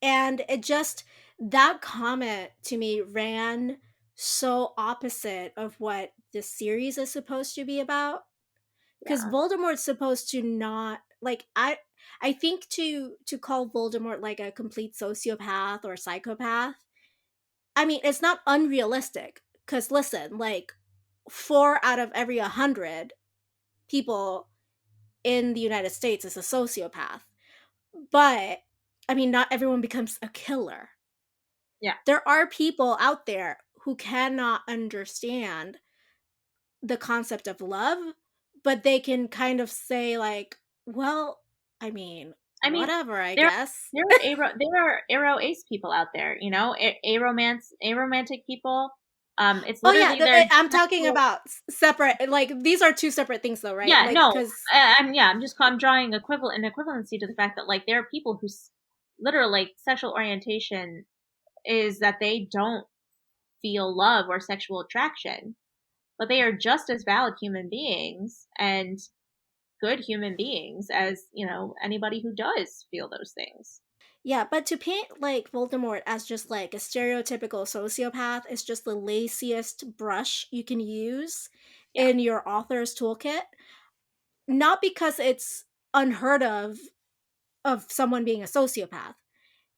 And it just, that comment to me ran so opposite of what this series is supposed to be about. Because Yeah. Voldemort's supposed to not, like, I think to call Voldemort like a complete sociopath or psychopath, I mean, it's not unrealistic. Because listen, like, 4 out of every 100 people in the United States is a sociopath. But I mean, not everyone becomes a killer. Yeah. There are people out there who cannot understand the concept of love, but they can kind of say, like, well, I mean, I mean, whatever, I there guess. there are aro ace people out there, aromantic people. It's Oh yeah, literally their I'm talking natural. about separate, like, these are two separate things though, right? Yeah, Like, no, cuz I'm drawing an equivalency to the fact that like there are people whose literal like sexual orientation is that they don't feel love or sexual attraction, but they are just as valid human beings and good human beings as, anybody who does feel those things. Yeah, but to paint like Voldemort as just like a stereotypical sociopath is just the laziest brush you can use Yeah. in your author's toolkit. Not because it's unheard of someone being a sociopath.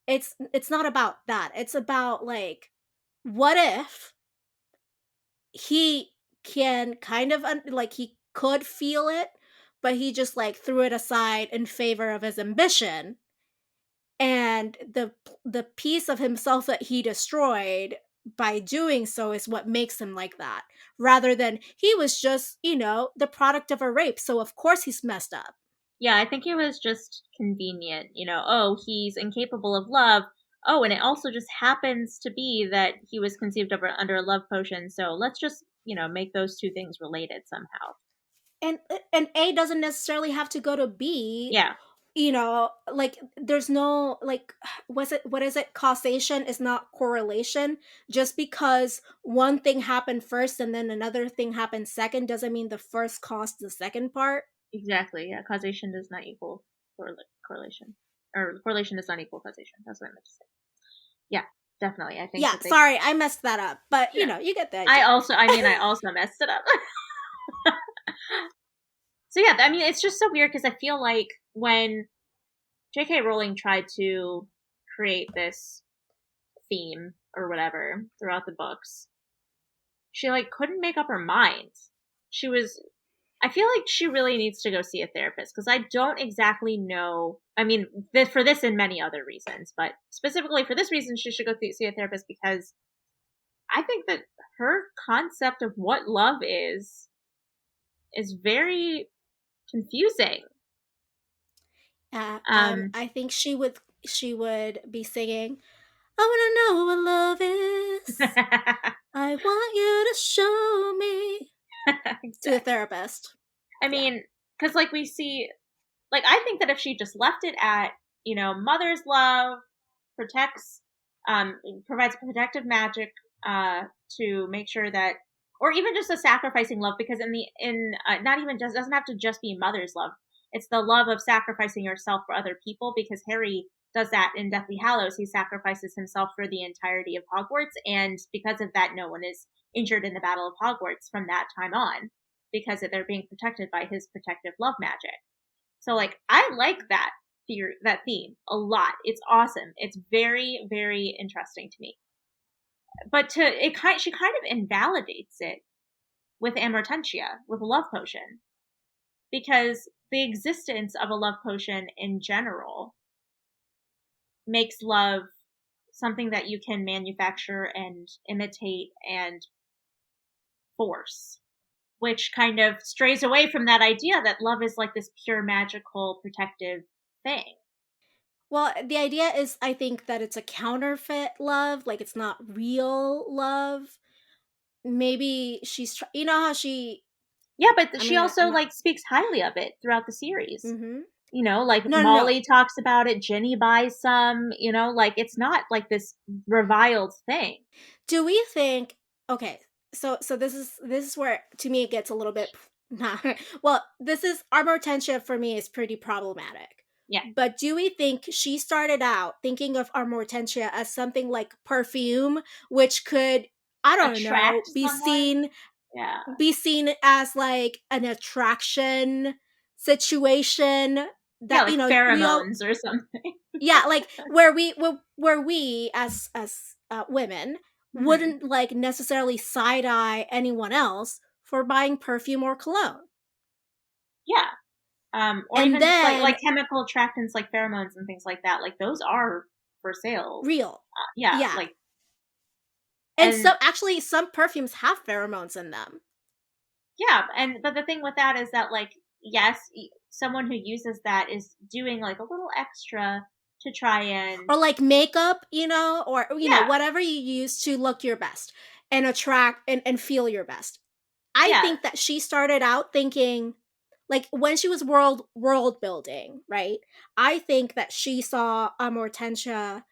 It's not about that. It's about like what if he can kind of like he could feel it, but he just like threw it aside in favor of his ambition, and the piece of himself that he destroyed by doing so is what makes him like that, rather than he was just the product of a rape, so of course he's messed up. Yeah, I think it was just convenient, oh, he's incapable of love. Oh, and it also just happens to be that he was conceived under a love potion, so let's just, make those two things related somehow. And A doesn't necessarily have to go to B. Yeah, Like there's no like what is it, causation is not correlation. Just because one thing happened first and then another thing happened second doesn't mean the first caused the second part. exactly. Yeah, causation does not equal correlation. Or correlation does not equal causation. That's what I meant to say. Yeah, definitely. I think Yeah, that they. sorry, I messed that up, but Yeah. you get the I idea. also, I also messed it up. So yeah, I mean, it's just so weird because I feel like when J.K. Rowling tried to create this theme or whatever throughout the books, she like couldn't make up her mind. She was I feel like she really needs to go see a therapist because I don't exactly know. I mean, for this and many other reasons, but specifically for this reason, she should go see a therapist because I think that her concept of what love is very confusing. I think she would be singing, I want to know what love is. I want you to show me, to the Exactly. therapist. I Yeah. mean, because like we see, like I think that if she just left it at mother's love protects, provides protective magic to make sure that, or even just a sacrificing love, because not even just doesn't have to just be mother's love. It's the love of sacrificing yourself for other people, because Harry does that in Deathly Hallows. He sacrifices himself for the entirety of Hogwarts, and because of that, no one is injured in the Battle of Hogwarts from that time on, because they're being protected by his protective love magic. So like I like that theme a lot. It's awesome. It's very, very interesting to me. But she kind of invalidates it with Amortentia, with a love potion, because the existence of a love potion in general makes love something that you can manufacture and imitate and force, which kind of strays away from that idea that love is like this pure magical protective thing. Well, the idea is, I think, that it's a counterfeit love, like it's not real love. Maybe you know how she. Yeah, but I she mean, also I'm not. like speaks highly of it throughout the series. Mm-hmm. Like No, no, no. Molly talks about it, Ginny buys some, like it's not like this reviled thing. Do we think? Okay, so this is where to me it gets a little bit. Well, this is Armortentia for me is pretty problematic. Yeah. But do we think she started out thinking of Armortentia as something like perfume, which could, I don't know, Attract someone. Yeah. be seen as like an attraction situation Yeah, that like we all, pheromones or something. yeah, like where we as women Hmm. wouldn't like necessarily side eye anyone else for buying perfume or cologne. Yeah. Or And even just then like chemical attractants like pheromones and things like that. Like those are for sale. real. Yeah, Yeah. like And so and actually some perfumes have pheromones in them. yeah, and but the thing with that is that like yes, someone who uses that is doing like a little extra to try and Or like makeup, or yeah, whatever you use to look your best and attract and feel your best. I yeah, think that she started out thinking, like when she was world building, right? I think that she saw Amortentia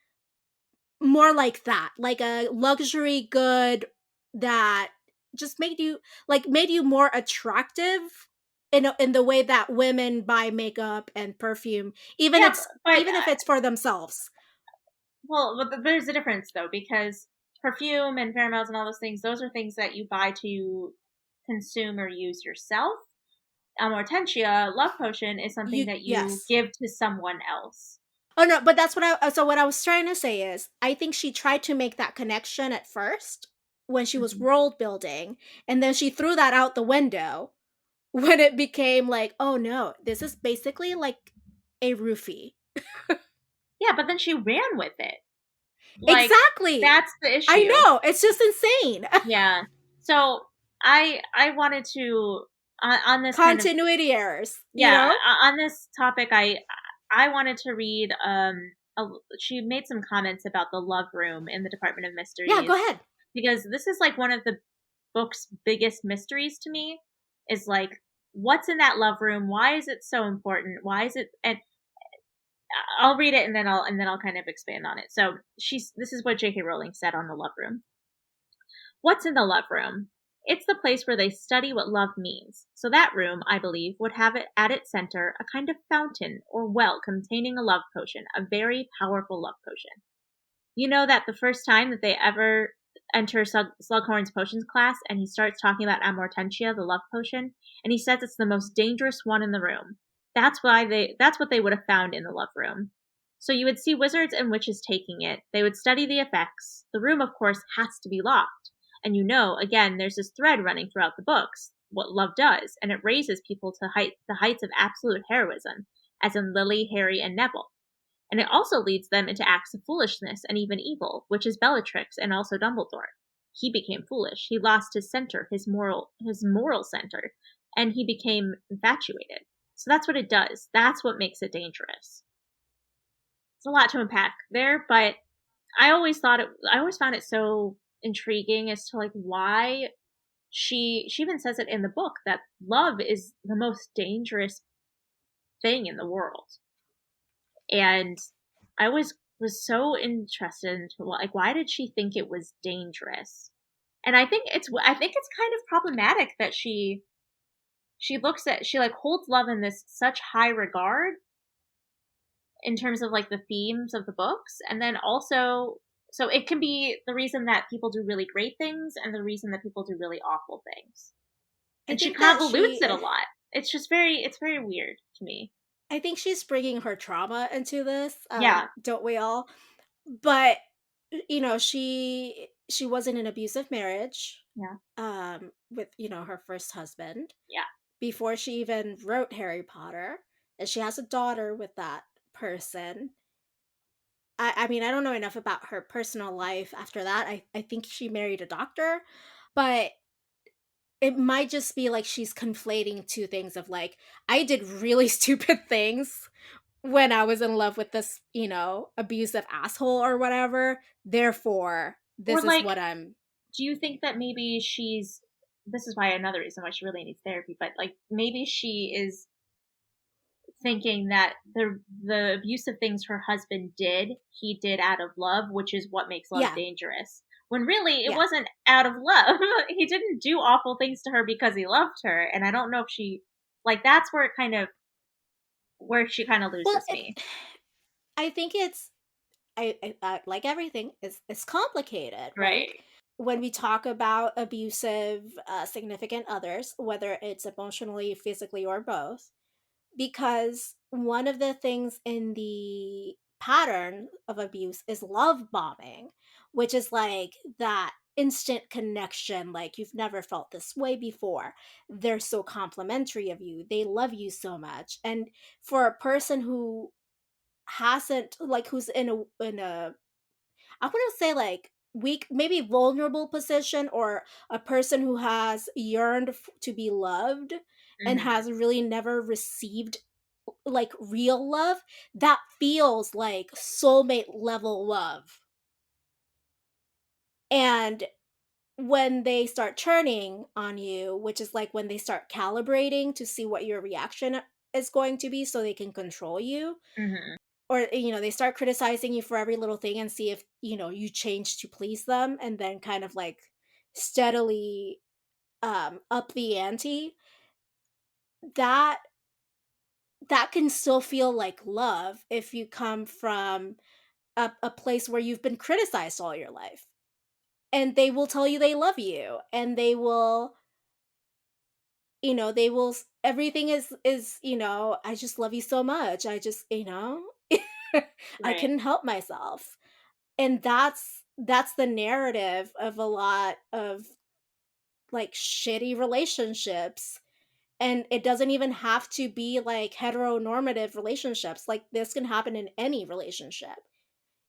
more like that, like a luxury good that just made you more attractive in the way that women buy makeup and perfume, Yeah, but even if it's for themselves. well, there's a difference though, because perfume and pheromones and all those things, those are things that you buy to consume or use yourself. Amortentia, love potion, is something You that you yes. give to someone else. Oh no, but that's what I was trying to say is I think she tried to make that connection at first when she was Hmm. world building, and then she threw that out the window when it became like, oh no, this is basically like a roofie. Yeah, but then she ran with it. Like, Exactly. that's the I issue. know. It's just insane. Yeah. So I wanted to on this kind of, Continuity errors, you yeah, know? on this topic, I wanted to read she made some comments about the love room in the Department of Yeah, go Mysteries, ahead. because this is like one of the book's biggest mysteries to me, is like, what's in that love room? Why is it so important? Why is it? And I'll read it, and then I'll kind of expand on it. So this is what J.K. Rowling said on the love room. What's in the love room? It's the place where they study what love means. So that room, I believe, would have it at its center a kind of fountain or well containing a love potion, a very powerful love potion. You know that the first time that they ever enter Slughorn's potions class, and he starts talking about Amortentia, the love potion, and he says it's the most dangerous one in the room. That's what they would have found in the love room. So you would see wizards and witches taking it. They would study the effects. The room, of course, has to be locked. And again, there's this thread running throughout the books, what love does, and it raises people to the heights of absolute heroism, as in Lily, Harry, and Neville. And it also leads them into acts of foolishness and even evil, which is Bellatrix and also Dumbledore. He became foolish. He lost his center, his moral center, and he became infatuated. So that's what it does. That's what makes it dangerous. It's a lot to unpack there, but I always found it so intriguing as to like why she even says it in the book that love is the most dangerous thing in the world. And I always was so interested into like, why did she think it was dangerous? And I think it's kind of problematic that she like holds love in this such high regard in terms of like the themes of the books, and then also, so it can be the reason that people do really great things and the reason that people do really awful things. I And she think that convolutes it a lot. It's very weird to me. I think she's bringing her trauma into this. Yeah. Don't we all? But she was in an abusive marriage Yeah. with her first husband Yeah. before she even wrote Harry Potter, and she has a daughter with that person. I mean, I don't know enough about her personal life after that. I think she married a doctor, but it might just be like she's conflating two things of like, I did really stupid things when I was in love with this, abusive asshole or whatever. Therefore, Or this is like, what I'm. do you think that maybe this is why another reason why she really needs therapy, but like maybe she is thinking that the abusive things her husband did, he did out of love, which is what makes love Yeah, dangerous. When really it yeah. wasn't out of love. He didn't do awful things to her because he loved her, and I don't know if she, like, that's where she kind of Well, loses me. I think it's I like everything is it's complicated, right? Right. When we talk about abusive significant others, whether it's emotionally, physically, or both, because one of the things in the pattern of abuse is love bombing, which is like that instant connection, like you've never felt this way before. They're so complimentary of you, they love you so much. And for a person who hasn't, like, who's in a I want to say like weak, maybe vulnerable position, or a person who has yearned to be loved and Hmm. has really never received like real love, that feels like soulmate level love. And when they start churning on you, which is like when they start calibrating to see what your reaction is going to be so they can control you, Hmm. or they start criticizing you for every little thing and see if you change to please them, and then kind of like steadily up the ante, that that can still feel like love if you come from a place where you've been criticized all your life, and they will tell you they love you, and everything is I just love you so much, I just I Right. couldn't help myself. And that's the narrative of a lot of like shitty relationships. And it doesn't even have to be like heteronormative relationships. Like this can happen in any relationship,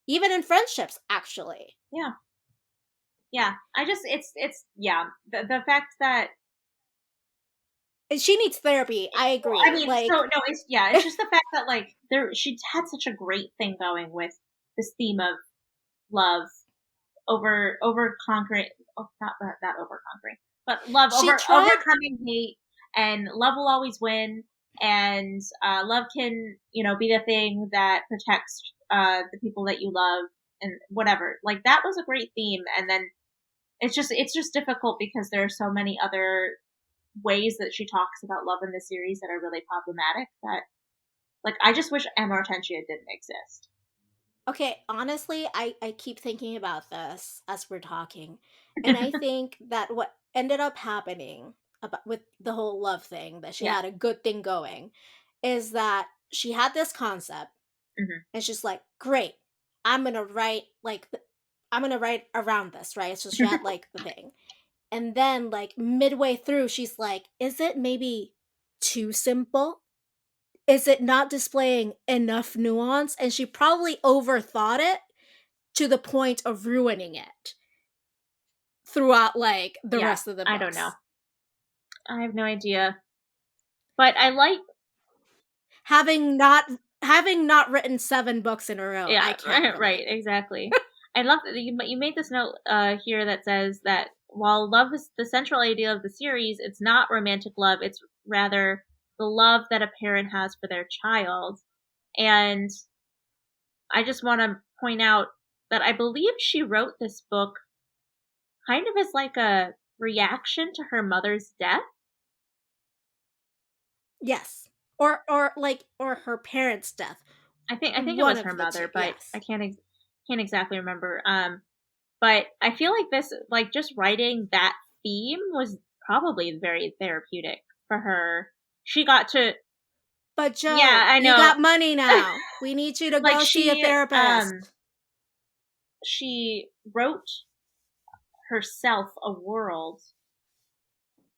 even in friendships, actually. Yeah. Yeah. I just it's yeah. The fact that And she needs therapy. I I agree. mean, so Like, no, it's just the fact that like she had such a great thing going with this theme of love over conquering, oh, not that over conquering, but love she over tried. overcoming hate, and love will always win, and love can be the thing that protects the people that you love, and whatever. Like that was a great theme, and then it's just difficult because there are so many other ways that she talks about love in this series that are really problematic, that like I just wish Emma Hortensia didn't exist. Okay, honestly, I keep thinking about this as we're talking. And I think that what ended up happening about with the whole love thing, that she Yeah. had a good thing going, is that she had this concept Hmm. and she's like, "Great. I'm going to write I'm going to write around this, right?" So she had like the thing. And then like midway through she's like, "Is it maybe too simple? Is it not displaying enough nuance?" And she probably overthought it to the point of ruining it throughout like the Yeah, rest of the I don't know. books. I have no idea. But I like, Having not written 7 books in a row, yeah, I can't right, relate. exactly. I love that you made this note here that says that while love is the central idea of the series, it's not romantic love. It's rather the love that a parent has for their child. And I just want to point out that I believe she wrote this book kind of as like a reaction to her mother's death. Yes. Or her parents' death. I think it One was her of the two. mother, but I Yes. can't exactly remember. But I feel like this, like just writing that theme was probably very therapeutic for her. She got to, But yeah, Joe, I you know. got money now. We need you to Like go see a therapist. she wrote herself a world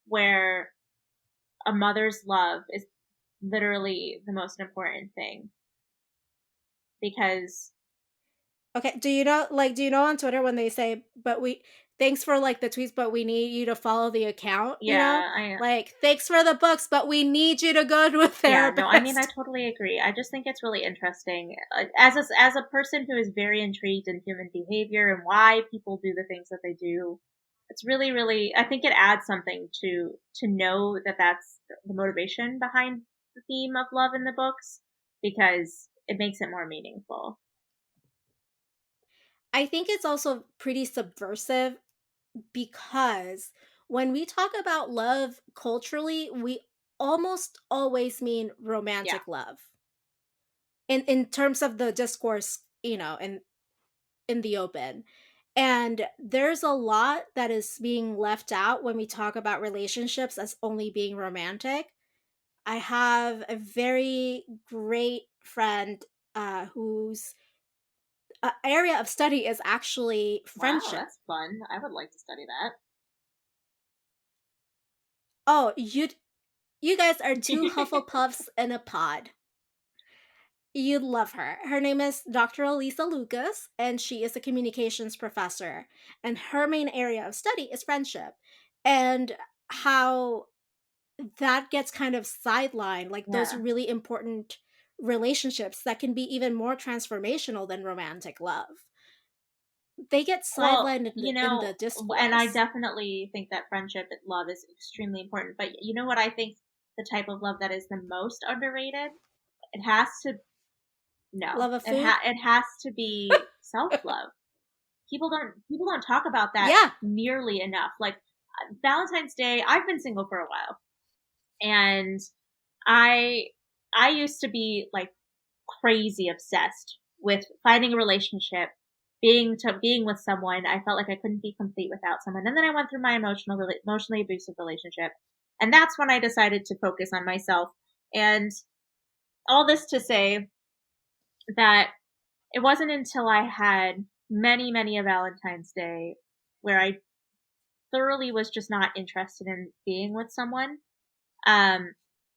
where a mother's love is literally the most important thing, because Okay, do you know on Twitter when they say, "But we thanks for like the tweets, but we need you to follow the account," yeah, I Like, "Thanks for the books, but we need you to go to a yeah, no, I mean I therapist." totally agree. I just think it's really interesting as a person who is very intrigued in human behavior and why people do the things that they do. It's really, really. I think it adds something to know that that's the motivation behind the theme of love in the books, because it makes it more meaningful. I think it's also pretty subversive because when we talk about love culturally, we almost always mean Yeah. romantic love. In terms of the discourse, in the open. And there's a lot that is being left out when we talk about relationships as only being romantic. I have a very great friend whose area of study is actually Wow, friendship. that's fun. I would like to study Oh, you guys are two that. Hufflepuffs in a pod. You'd love her. Her name is Dr. Elisa Lucas, and she is a communications professor. And her main area of study is friendship and how that gets kind of sidelined, like those Yeah. really important relationships that can be even more transformational than romantic love. They get Well, sidelined in the and I discourse. definitely think that friendship and love is extremely important. But you know what I think, the type of love that is the most underrated? It has to. No, Love of food? it has to be self-love. People don't talk about that Yeah. nearly enough. Like Valentine's Day, I've been single for a while, and I I used to be like crazy obsessed with finding a relationship, being with someone. I felt like I couldn't be complete without someone. And then I went through my emotionally abusive relationship, and that's when I decided to focus on myself. And all this to say that it wasn't until I had many a Valentine's Day where I thoroughly was just not interested in being with someone, um,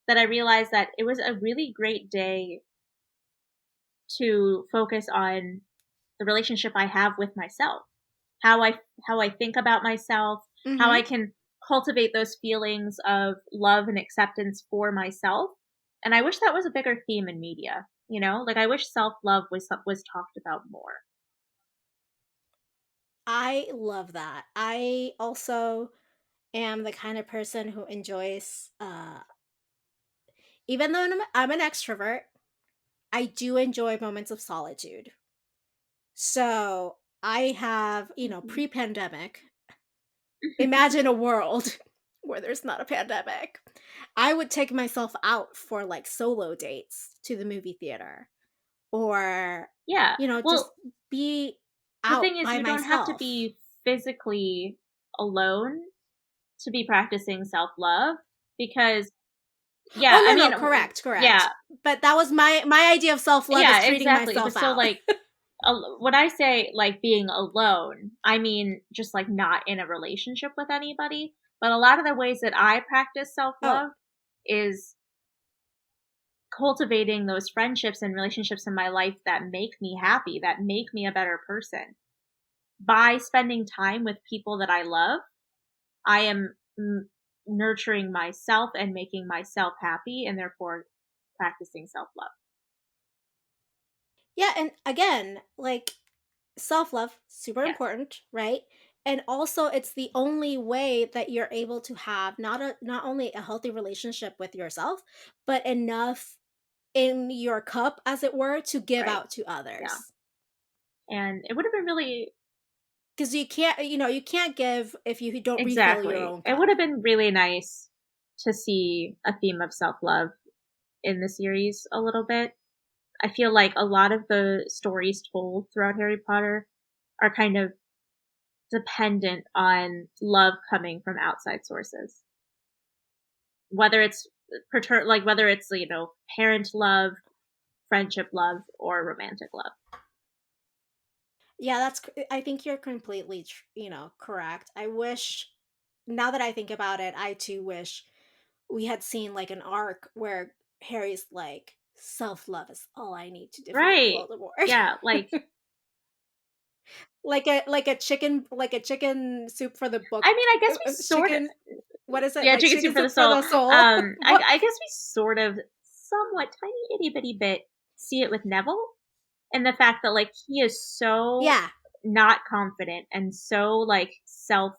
that I realized that it was a really great day to focus on the relationship I have with myself, how I think about myself, how I Mm-hmm. can cultivate those feelings of love and acceptance for myself. And I wish that was a bigger theme in media. Like I wish self love was talked about more. I love that. I also am the kind of person who enjoys, even though I'm an extrovert, I do enjoy moments of solitude. So I have, Mhm. pre pandemic, imagine a world where there's not a pandemic. I would take myself out for like solo dates to the movie theater or, Yeah. just Well, be the out thing is, by you don't have to myself. be physically alone to be practicing self love because, yeah, Oh I no, mean, no, correct, yeah, correct. But that was my idea of self-love is yeah, treating exactly. myself But so, out. like, when I say like being alone, I mean just like not in a relationship with anybody. But a lot of the ways that I practice self Oh, love is cultivating those friendships and relationships in my life that make me happy, that make me a better person. By spending time with people that I love, I am nurturing myself and making myself happy, and therefore practicing self love. yeah, and again, like self-love super Yes, important, right? And also it's the only way that you're able to have not only a healthy relationship with yourself, but enough in your cup as it were to give right. out to Yeah. others. And it would have been really, Cuz you can't give if you don't refill your exactly. own It would cup. have been really nice to see a theme of self love in the series a little bit. I feel like a lot of the stories told throughout Harry Potter are kind of dependent on love coming from outside sources. Whether it's whether it's, parent love, friendship love, or romantic love. Yeah, I think you're completely, correct. I wish, now that I think about it, I too wish we had seen like an arc where Harry's like, self love is all I need to defeat Right. Voldemort. Yeah, like Like a chicken soup for the book, I mean, I guess we sort of, chicken. What is it? yeah, Like chicken soup chicken for the soup for soul. the soul I book. guess we sort of somewhat tiny itty bitty bit see it with Neville, and the fact that like he is so Yeah, not confident and so like self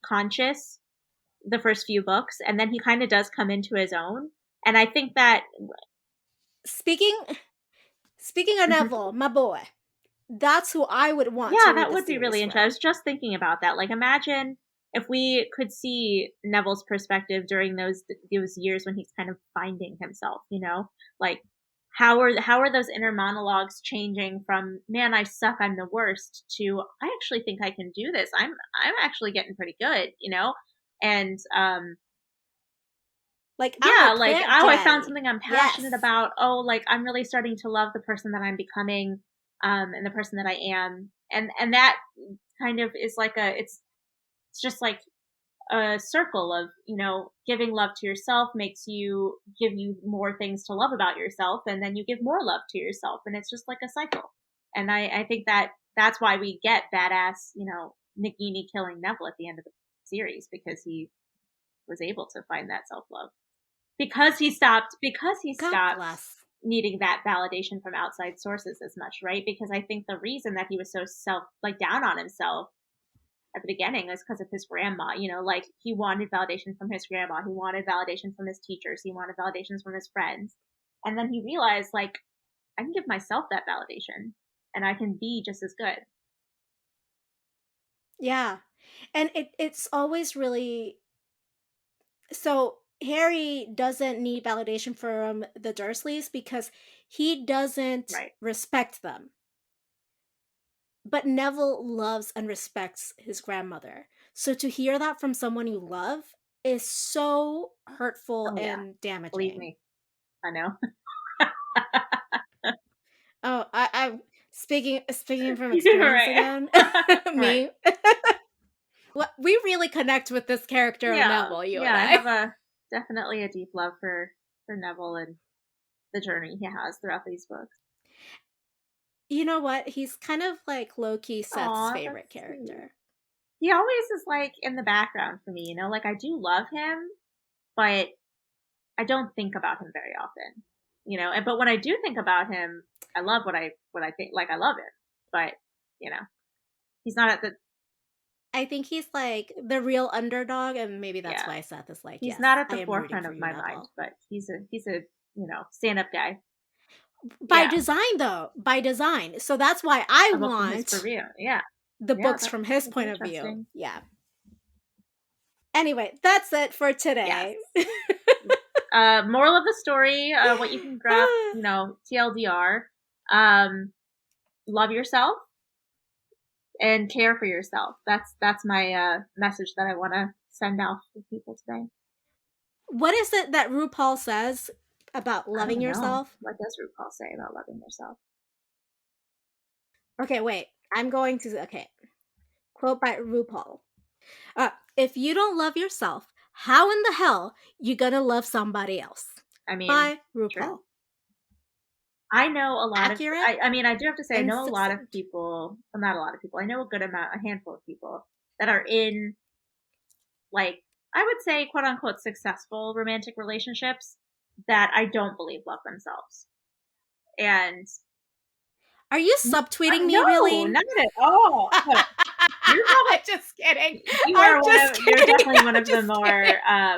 conscious the first few books, and then he kind of does come into his own. And I think that speaking speaking of Mhm. Neville, my boy, that's who I would want to Yeah, read that the would be really series interesting. I from. was just thinking about that. Like, imagine if we could see Neville's perspective during those years when he's kind of finding himself. Like how are those inner monologues changing from "man, I suck, I'm the worst" to "I actually think I can do this. I'm actually getting pretty good." And Like, I'm a yeah, like, plant oh, I found daddy. something I'm passionate Yes. about. Oh, like I'm really starting to love the person that I'm becoming, and the person that I am. And that kind of is like it's just like a circle of, giving love to yourself makes you give you more things to love about yourself, and then you give more love to yourself, and it's just like a cycle. And I think that that's why we get badass, Nagini killing Neville at the end of the series, because he was able to find that self love God because he stopped bless. needing that validation from outside sources as much, right? Because I think the reason that he was so down on himself at the beginning is because of his grandma. Like he wanted validation from his grandma, he wanted validation from his teachers, he wanted validations from his friends, and then he realized like I can give myself that validation and I can be just as good. Yeah. And it's always really so Harry doesn't need validation from the Dursleys because he doesn't Right. respect them. But Neville loves and respects his grandmother. So to hear that from someone you love is so hurtful Oh yeah. and Believe damaging. me. I know. Oh, I speaking from You're experience right. again. Right. Me. We really connect with this character of Yeah. Neville, you Yeah, and I I. have definitely a deep love for Neville and the journey he has throughout these books. You know what? He's kind of like low-key Seth's Aw, favorite that's sweet. character. He always is like in the background for me, like I do love him, but I don't think about him very often. But when I do think about him, I love what I think, like I love him. But, he's not at the I think he's like the real underdog, and maybe that's yeah. why Seth is like, He's yes, not at I the am rooting forefront for of you, my mind, Neville. but he's a stand-up guy. By Yeah. design, though. By design. So that's why I A book from his want career. Yeah. the Yeah, books from his that's point of view. interesting. Yeah. Anyway, that's it for Yes. today. Moral of the story, what you can grab, TLDR, love yourself and care for yourself. That's my message that I want to send out to people today. What is it that RuPaul says about I loving don't know. yourself? What does RuPaul say about loving yourself? Okay, wait. Okay. Quote by RuPaul. If you don't love yourself, how in the hell you gonna love somebody else? I mean, By RuPaul. true. I know a lot Accurate. I mean, I do have to say, I and know a lot of succinct. people, well, not a lot of people, I know a handful of people that are in, like, I would say, quote unquote, successful romantic relationships that I don't believe love themselves. And Are you subtweeting me, no, really? not at all. Look, you're probably I'm just kidding. you're definitely one of the just more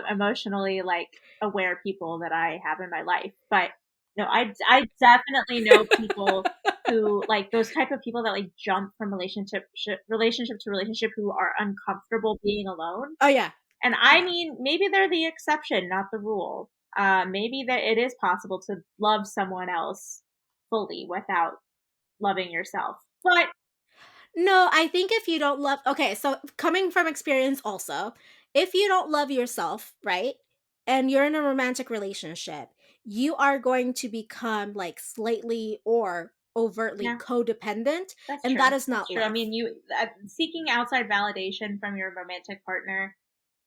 emotionally like aware people that I have in my life. But no, I definitely know people who, like, those type of people that like jump from relationship to relationship who are uncomfortable being alone. Oh yeah. And I mean, maybe they're the exception, not the rule. Maybe that it is possible to love someone else fully without loving yourself. But No, I think if you don't love, okay, so coming from experience also, if you don't love yourself, right, and you're in a romantic relationship, you are going to become like slightly or overtly yeah, codependent, that's and true. that is That's not true. I love. mean, seeking outside validation from your romantic partner,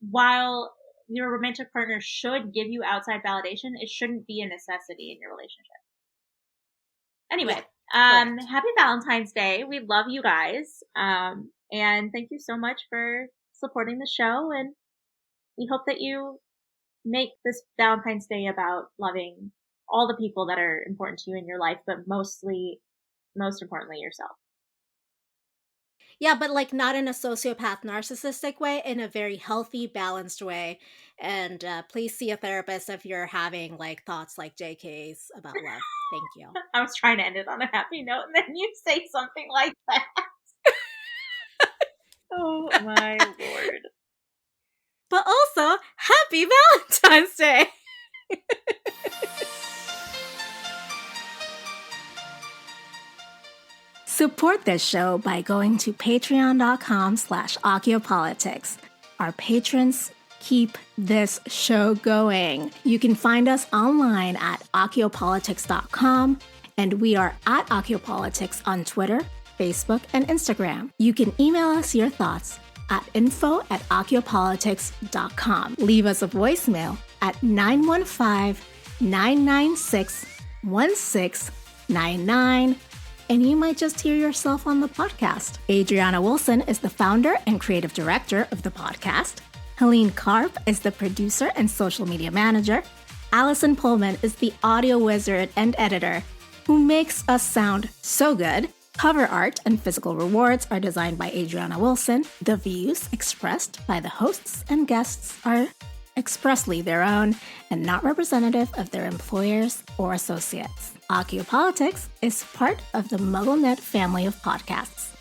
while your romantic partner should give you outside validation, it shouldn't be a necessity in your relationship. Anyway, Correct. happy Valentine's Day. We love you guys. And thank you so much for supporting the show. And we hope that you make this Valentine's Day about loving all the people that are important to you in your life, but most importantly, yourself. Yeah, but like not in a sociopath narcissistic way, in a very healthy, balanced way. And please see a therapist if you're having like thoughts like JK's about love. Thank you. I was trying to end it on a happy note, and then you say something like that. Oh my lord. But also, happy Valentine's Day! Support this show by going to patreon.com/Occhiopolitics. Our patrons keep this show going. You can find us online at Occhiopolitics.com, and we are at Occhiopolitics on Twitter, Facebook, and Instagram. You can email us your thoughts at info@Occhiopolitics.com. Leave us a voicemail at 915-996-1699. And you might just hear yourself on the podcast. Adriana Wilson is the founder and creative director of the podcast. Helene Karp is the producer and social media manager. Allison Pullman is the audio wizard and editor who makes us sound so good. Cover art and physical rewards are designed by Adriana Wilson. The views expressed by the hosts and guests are expressly their own and not representative of their employers or associates. Ocupolitics is part of the MuggleNet family of podcasts.